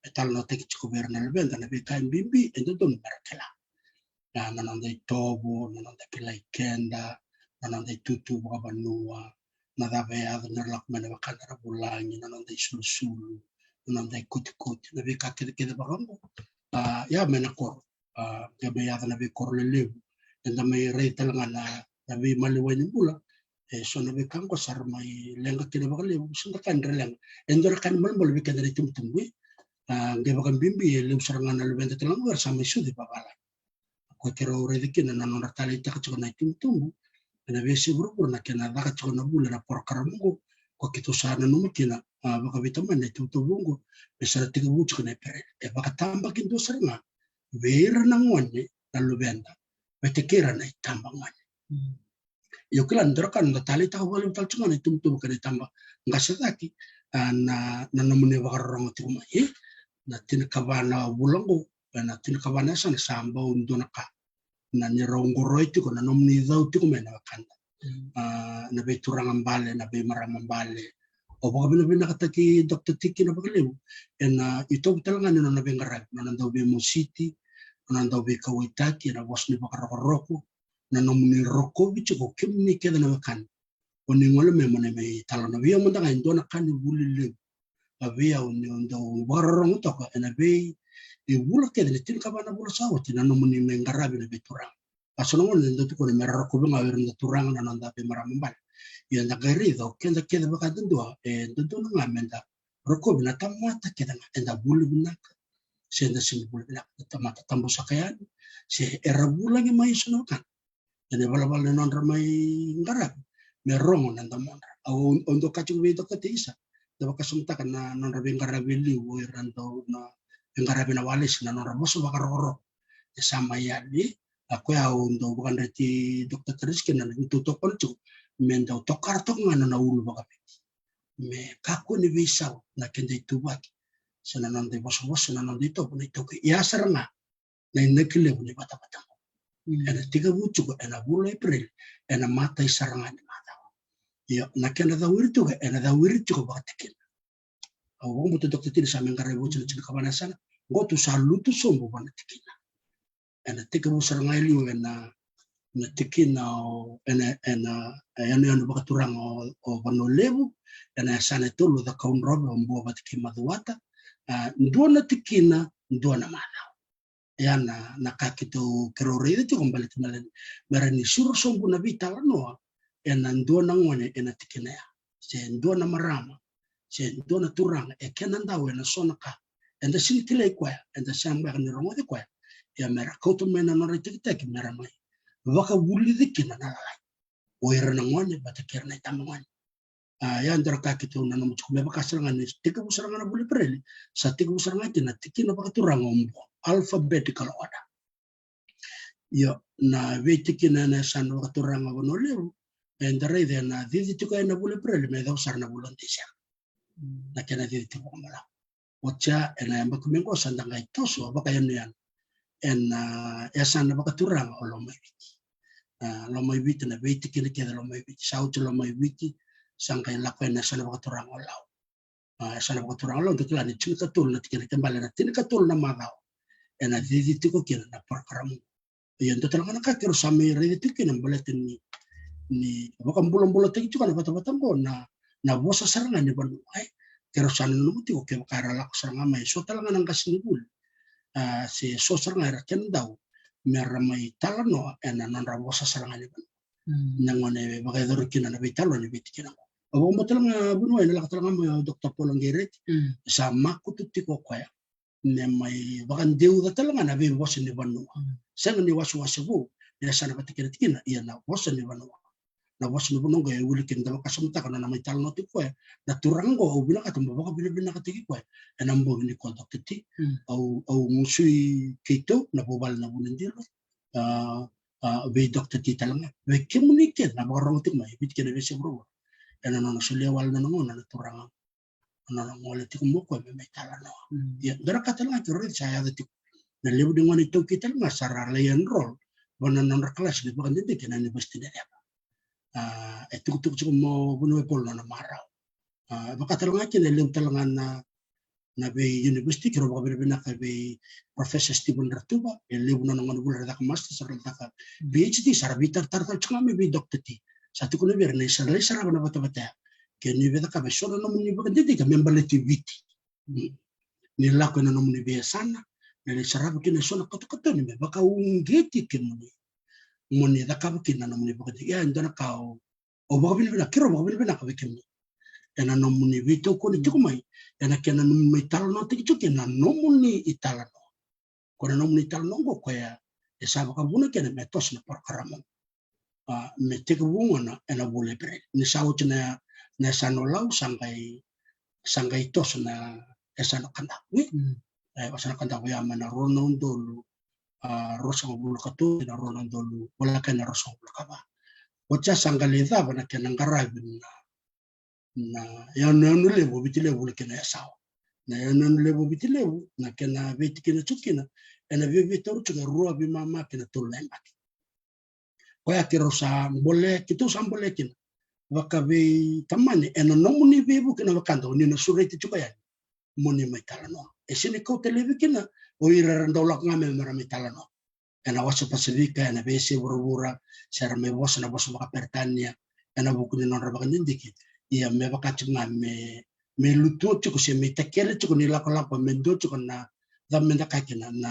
witalno tek cukup bernal ben dan be kain bimbi itu tuh berkela na nanday tobo nanday pilay kenda nanday tutu baka banua nadabe ad narlak mana baka narabulangi nanday sul-sul nanday kuti-kuti nabi kakit-kit baka mo ya menakoro gabe ada nabi korlelew dan may rate lang na nabi maliway ni bula so nabi kan ko sar may lenga kina bakalew sunda kan releng endor kan malbol bi kan ritum tumwi gabe kan bimbi lew sarangan na lubenta telang wer sama sudi babala ko kero redikin na non ratali ta ko na tum nabi siguro na kina da ka na bula na porkaramungo ko kito sana no kina baka vitamin na tutubungo besara tigu ko na pere baka tambakin do saranga vera nangwane na lubenda betekira na itambangwan yo kila ndrokan na tali ta wala tal chuma na tumtum ka itamba ngasataki na namune bakarong tuma na tinkabana bulango na tinkabana sana samba undona ka na nirongo roiti ko na nomni dauti ko mena kanda na be turang ambale na be maram ambale o baka bina kataki Dr. Tiki na bakalew na ito talaga na be ngarag na nandaw be mo city nandaw be kawitaki na was ni bakaroko na nomni roko bicho ko kimni keda na kan oni ngole me mane me talo na biya manda kan dona kan bulile abia oni ondo barong to ko na be e bula keda ni tin kabana bula sawati na nomni me ngarabe na beturang asono ngone ndo ko me roko be ngawir na turang na nanda be maramambal ya na garido kenda keda baka dundua ndo na ngamenda roko na tamata keda na bulu binaka senda simbol na mata tambo sakayan se era bulang mai sono kan ene bala non ramai ngarap me rongo nanda mondra au ondo kacu we to katisa da bakasumta kan non rabi ngarap li wo rando na ngarap na walis na non rabo so bakaroro sama ya di aku ya ondo bukan reti dokter Rizky na tutok polcu menda tokar tok ngana na ulu bakapeti me kaku ni bisa na kende tubaki sana non de bos sana non de to ni to ya saranga na nekile ni bata ena tiga bucu ena bula April ena mata isaranga ni mata ya na kenda da wirtu ena da wirtu batakin au mo to dokter tini sa mengare bucu ni kabana sana gotu salutu sombo bana tikina ena tiga bu saranga liu ena na tikina ena bakaturang o bano lebu ena sana tolu da kaun robe ombo batiki maduata ndua na tikina ndua na mana ya na kakito kerore itu kembali kembali merani suruh sombu na vital no ena ndua na ngone ena tikina ya se ndua na marama se ndua na turang kenan dawe na sonaka enda sini tile kwa enda samba ni rongo de kwa ya mera koto mena no retikita ki mera mai waka wuli dikina na lai oira na ngone batakir na tamangone ya ndara kakito na no mutume bakasanga ni tika busaranga na buli preli sa tika busaranga tina tikina bakaturang ombo alphabetical order yo na vetikina na san bakaturang abono leru ndara ide na didi tuka na buli preli me da usar na bulondisia na kena didi tuka mala ocha ena yamba kumengo sandanga itoso bakayan yan en yasan bakaturang lomai witi na witi kini keda lomai witi sauti lomai witi sangkai lakwa na sana bakaturang olau sana bakaturang olau untuk lani cini katul na tikini kembali na tini katul na magau ena didi tiko kina na perkaramu yan to talaga nakakiro sa may redi tiko kina baletin ni bakang bulan-bulan tiki juga na bata-batang ko na bosa sarangan ni banu ay kero sana numuti ko kaya makarala ko sarang amay so talaga nang kasinibul si so sarang ay raken daw meramay talano ena non rabo sa sarangan ni banu nangone bagay dorikina na bitalo ni bitikina ko abo mo talaga bunu ay nalaka talaga mo Dr. Paul Angeret sa makututi ko kaya na may bakang deuda talaga na bibos ni banu sa ni wasu-wasu na sana batikina iya na bos ni banu na bos ni banu gay ulikin daw kasumta kana na may talano ti ko na turango o bilang atum baka bilibina katiki ko enambo ni ko dokti au musui kito na bobal na bunindiro be dokter kita lang be komunikate na barang tik mai bit kena bese bro ena no sulewal na no na turang na ngole tik mo ko me talano ya dara katala kiro saya tik na lebu dengan itu kita lang sara layan role wana non kelas di bakan titik na ni besti na itu cukup mo bunuh pol na marau baka talanga kina lebu talangan na be university kiro baka berbina ka be Professor Stephen Ratuba lebu na ngon bulan dak master sarang tak PhD sarbitar tartal chama be dokter ti satu kuno ber ne sarle saraba na bata kini beta ka be solo no muni bakan titik ka membaleti viti ni lako na no muni be sana na saraba kina solo kato ni me baka ungeti kini muni da ka kina no muni bakan ya ndana ka o baka berbina kiro baka berbina ka be kini ena no muni vito ko ni tukumai ena kena no muni talo no tiki tuki na no muni itala no kona no muni talo no go kaya esa baka buna kena metos na perkaramu me tiki bunga na ena bule pre ni sau tina na sanolau sangkai tos na esa no kanda wi esa no kanda wi amana rono ndolu rosa bulu katu na rono ndolu wala kena rosa bulu kaba wacha sangaleza bana kena ngarabi na ya nanu lebu bitilebu kena sawa na ya nanu lebu bitilebu na kena beti kena chukina ena bebe toru chuka ruwa bi mama kena tulemba ko ya kiro sa mbole kitu sa mbole kina waka be tamane ena no muni bebu kena wakanda ni na sureti chuka ya muni mai talano esini ko telebi kina o ira ndolak ngame mara mai talano ena wasa pasifika ena bese burubura sara me bosa na bosa baka pertania ena bukuni non rabakan dindiki iya me baka cuma me lutu cukup sih me tekele cukup ni lako me do cukup na menda kakina na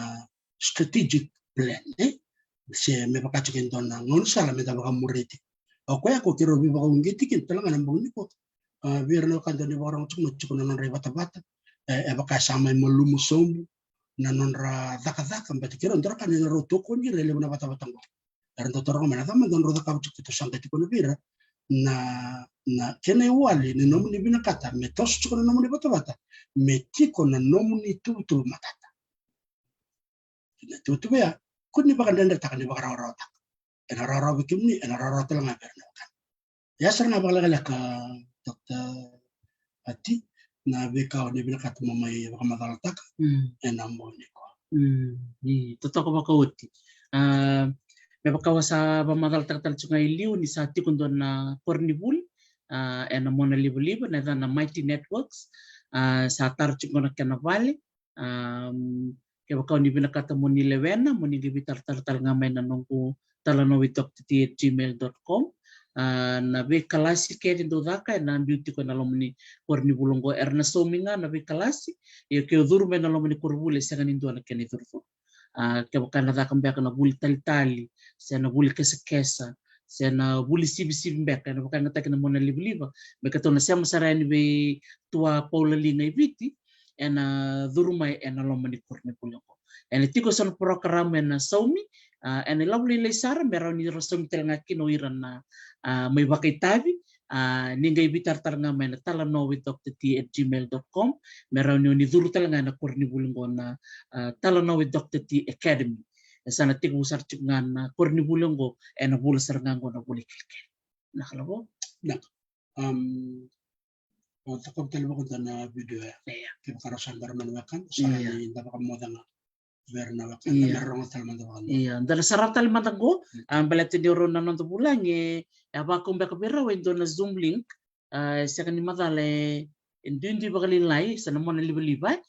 strategic plan se me baka cukup itu na ngon salah me baka muriti aku ya aku kira lebih baka ungeti kin telang anam bunyi kok biar no kan dari orang cukup na non ribata bata baka sama melumu sombu na nonra daka mbati kira ndra kan ni roto ko ni rele na bata batango er ndo torong mena tama don roda ka chukito sanga tiko no bira na kene wali ni nomu ni bina kata me tos chuko na nomu ni bata me tiko na nomu ni tutu matata na tutu ya kunni baka ndenda takani baka rawa tak ena rawa bikimni ena rawa telanga berna kan ya sarna baka ka Dr. Ati na beka ni bina kata mamai baka madala tak ena mo ni ko ni totoko baka uti me baka wasa ba madala tak tal chunga iliu ni sa tikundo na kornibul ena mona libu na na Mighty Networks sa tar chunga na kana vale ke baka ni bina kata moni lewena moni libitar tar ngamay na nongku talanowi.tt@gmail.com na be kalasi ke do daka na beauty ko na lomni korni bulongo erna sominga na be kalasi yo ke durme na lomni korbule sanga nindo na keni durfo ke baka na daka mbeka na buli tali se na buli kesa se na buli sibi mbeka na baka ngata na mona libliba beka to na sama sarani be tua paula linga ibiti ena durumai ena lomni korni bulongo ena tiko son program ena saumi ena lovely lesara merau ni rosum telanga kino iran na may bakay tabi ningay bitar nga may na talanowi.tt@gmail.com merau ni duru talaga na korni bulungo na Talanowi.tt Academy sana tigo usar nga na korni bulungo ena bulasar nga ngo na bulikilke nakalabo na takot talbo ko na video ya kaya karasan barman wakan sarani dapat modanga verna wakan merong talman iya dala sarap talman go balati di ron na nonto bulang aba kung baka bira wendo na Zoom link sa kanima dale hindi bakali lai sa namon na liba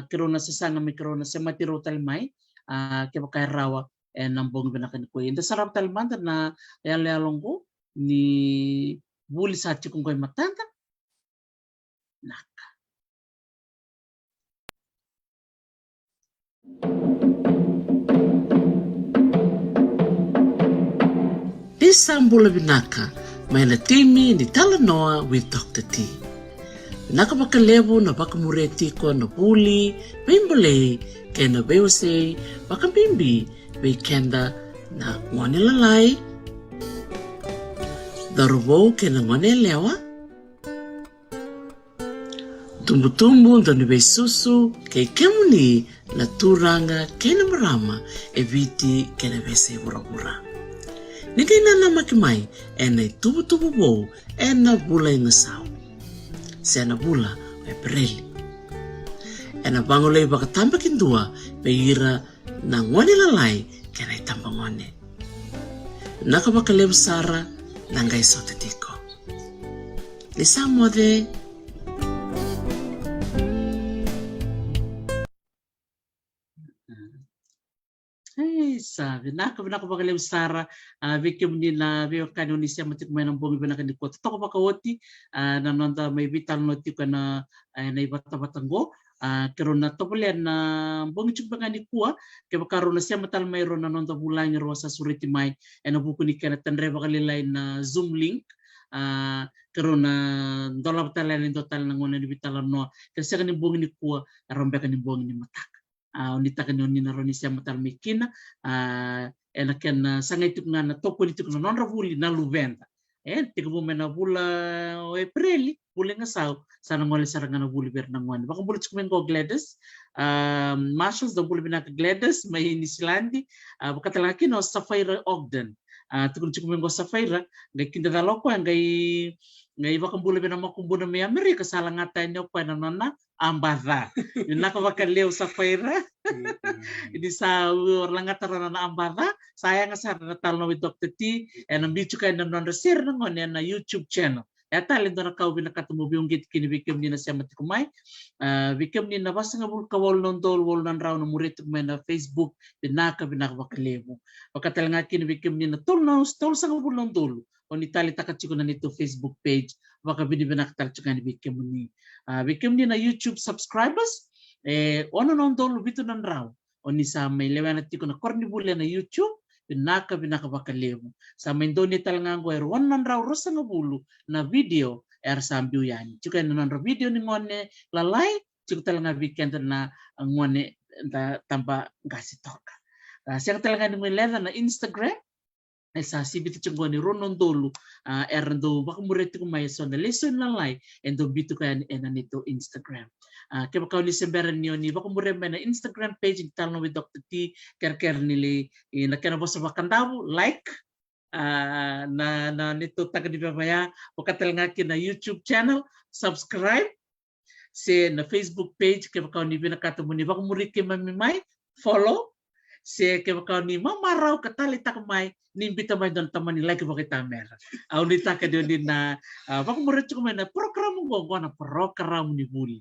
kiro na sasanga may kiro na sa matiro talmay kaya baka rawa nambong binakan ko inda sarap talman na yalong ko ni buli sa kung ko'y matanda naka Isambula binaka may na timi ni Talanoa with Dr. T. Binaka bakalevo na bakamureti ko na buli, bimbole, kaya na bewase, bakabimbi, kenda na ngwane lalay. Darubo kaya na ngwane lewa. Tumbu-tumbu ndo ni susu kay kemuni na turanga kaya na marama eviti kaya na bese bura-bura. Nigay na makimay ena tubu-tubu bo ena bula yung asaw. Siya na bula may pereli. Ena bangolay baka tambakin dua may ira na ngwane lalay kaya na itambang ngwane. Nakabakalew sara nanggay sotetiko. Lisamo de sabi naka bakalew sara vikim ni na vio kanoni siya matikmay ng bungi binaka ni ko toko bakawoti na nanda may vital noti ko na ibata-batanggo kero na topolen na bungi chukbanga ni kuwa ke bakaro na siya matal mayroon na nanda bulang ro sa suriti may buku ni kana tanre bakalilay na Zoom link kero na dola batala ni total na ngona ni vital no kasi kan ni bungi ni kuwa arombe kan ni bungi ni matak unita kan ni naroni siya matal mikina ena ken sangay tuk na topo ni tuk na non ravuli na luventa tigo mena bula Aprili buli nga saw sana ngole saranga na buli ber nangwan baka buli chukmen ko Gladys Marshalls da buli binaka Gladys may ni Silandi baka talaki no Sapphire Ogden tukun chukmen ko Sapphire ngay kindadalo ko ngay baka buli binama kumbuna may Amerika salangatan nyo pa na nana ambada yun naka baka leo Sapphire ini sa orlangatara na ambada saya nga sa Talanoa with Dr. T and ang bicho kayo na share na ngon na YouTube channel eta lindo na kau binakatamo biong git kini bikim ni na siya matikumay bikim ni na basta nga bul kawal non dol wal nan raw na murit may na Facebook binaka bakalevo pagkatalanga kini bikim ni na tol sa bul non dol on itali takachiko na nito Facebook page baka binibinakatal chika ni bikim ni na YouTube subscribers ono non dol bito nan raw oni sa may lewanat ko na kornibula na YouTube binaka bakalevo sa may doni talanga ngo erwan nan raw rosa nga bulu na video sambiu yan chika na nan video ni ngone lalay chika talanga weekend na ngone tamba ngasi toka. Siya talaga ni Milena na Instagram. Esa sibiti chungoni ronon dolu erndo baka mureti ko may so na lesson na lai endo bitu kan enanito Instagram. Kaya baka ni semberan niyo ni baka murembe na Instagram page talo with Dr. T ker nili na kena bosa bakandabu like na nito taga di babaya pagkatal nga na YouTube channel subscribe si na Facebook page kaya baka ni binakato mo ni baka muriti mamimay follow si kaya baka ni mamaraw katali takamay nimbita may don taman ni like bakit tamera. Aunita ka din na baka murit ko may na program mo na program ni buli.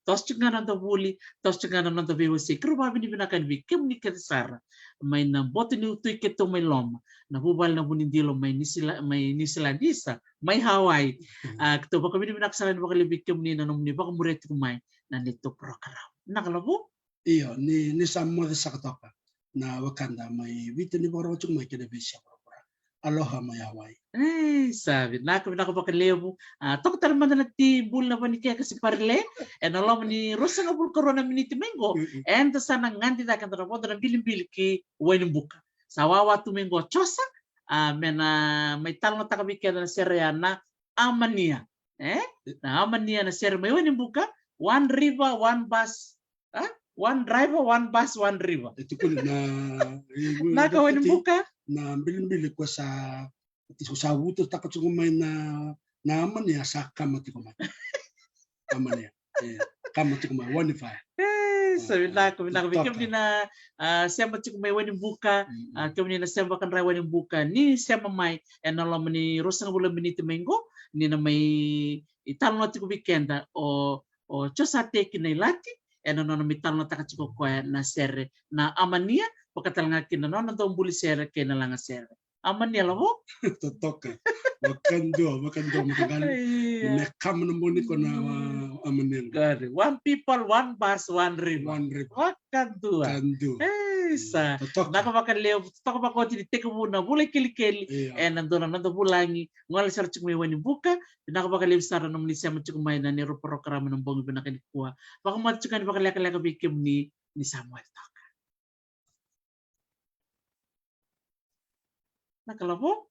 Tos nga nang buli, tos nga nang biwo si kruba bini binakan bi kem ni kesara. May na boto ni utoy keto may lom. Nabubal na bunindilo may Nislandisa, may Hawaii. Kto baka bini binaksalan baka libik kem ni nanom ni baka murit ko may nandito program. Nakalabo? Iyo ni samo sa katoka. Na Wakanda may wito ni boro chung may kinabisya boro. Aloha may Hawaii. Sabi na kami nakapakalevo. Tok talaman na nagtibul na ba ni kaya kasi parle. And alam ni Rosa nga bul corona miniti mengo. And sana nganti da kan trapo da bilim-bilim ki wain buka. Sawawa tumengo chosa. May talong takabikya na serya na Amania. Na Amania na serya may wain buka. One river, one bus. One driver, one bus, one river. Itu pun na kawin buka na bilim-bilim ko sa wuto takot sumay na aman niya sa kamati ko man. Aman niya. Kamati ko man 1.5. Sabi na kami kami na siyama ko may wanin buka kami na siyama kan ray wanin buka ni siyama may alam ni Rosa nga bulan biniti mengo ni na may italong natin ko weekenda o chosate kinay lati no mital na takachiko ko na sere na Amania pagkatal nga kinanon na buli sere kena lang sere Amania lavo totoka makando matagal mekam na muni ko na Amania gari one people one bus one river makando sa nakapakalew takapako tiniteke muna bulay kilikeli nandun bulangi ngal sar chukmay wani buka nakapakalew sara naman ni siya matsukumay na niro programa ng bongo binakanikuha baka matsukan bakalaka bikim ni Samuel Taka nakalabo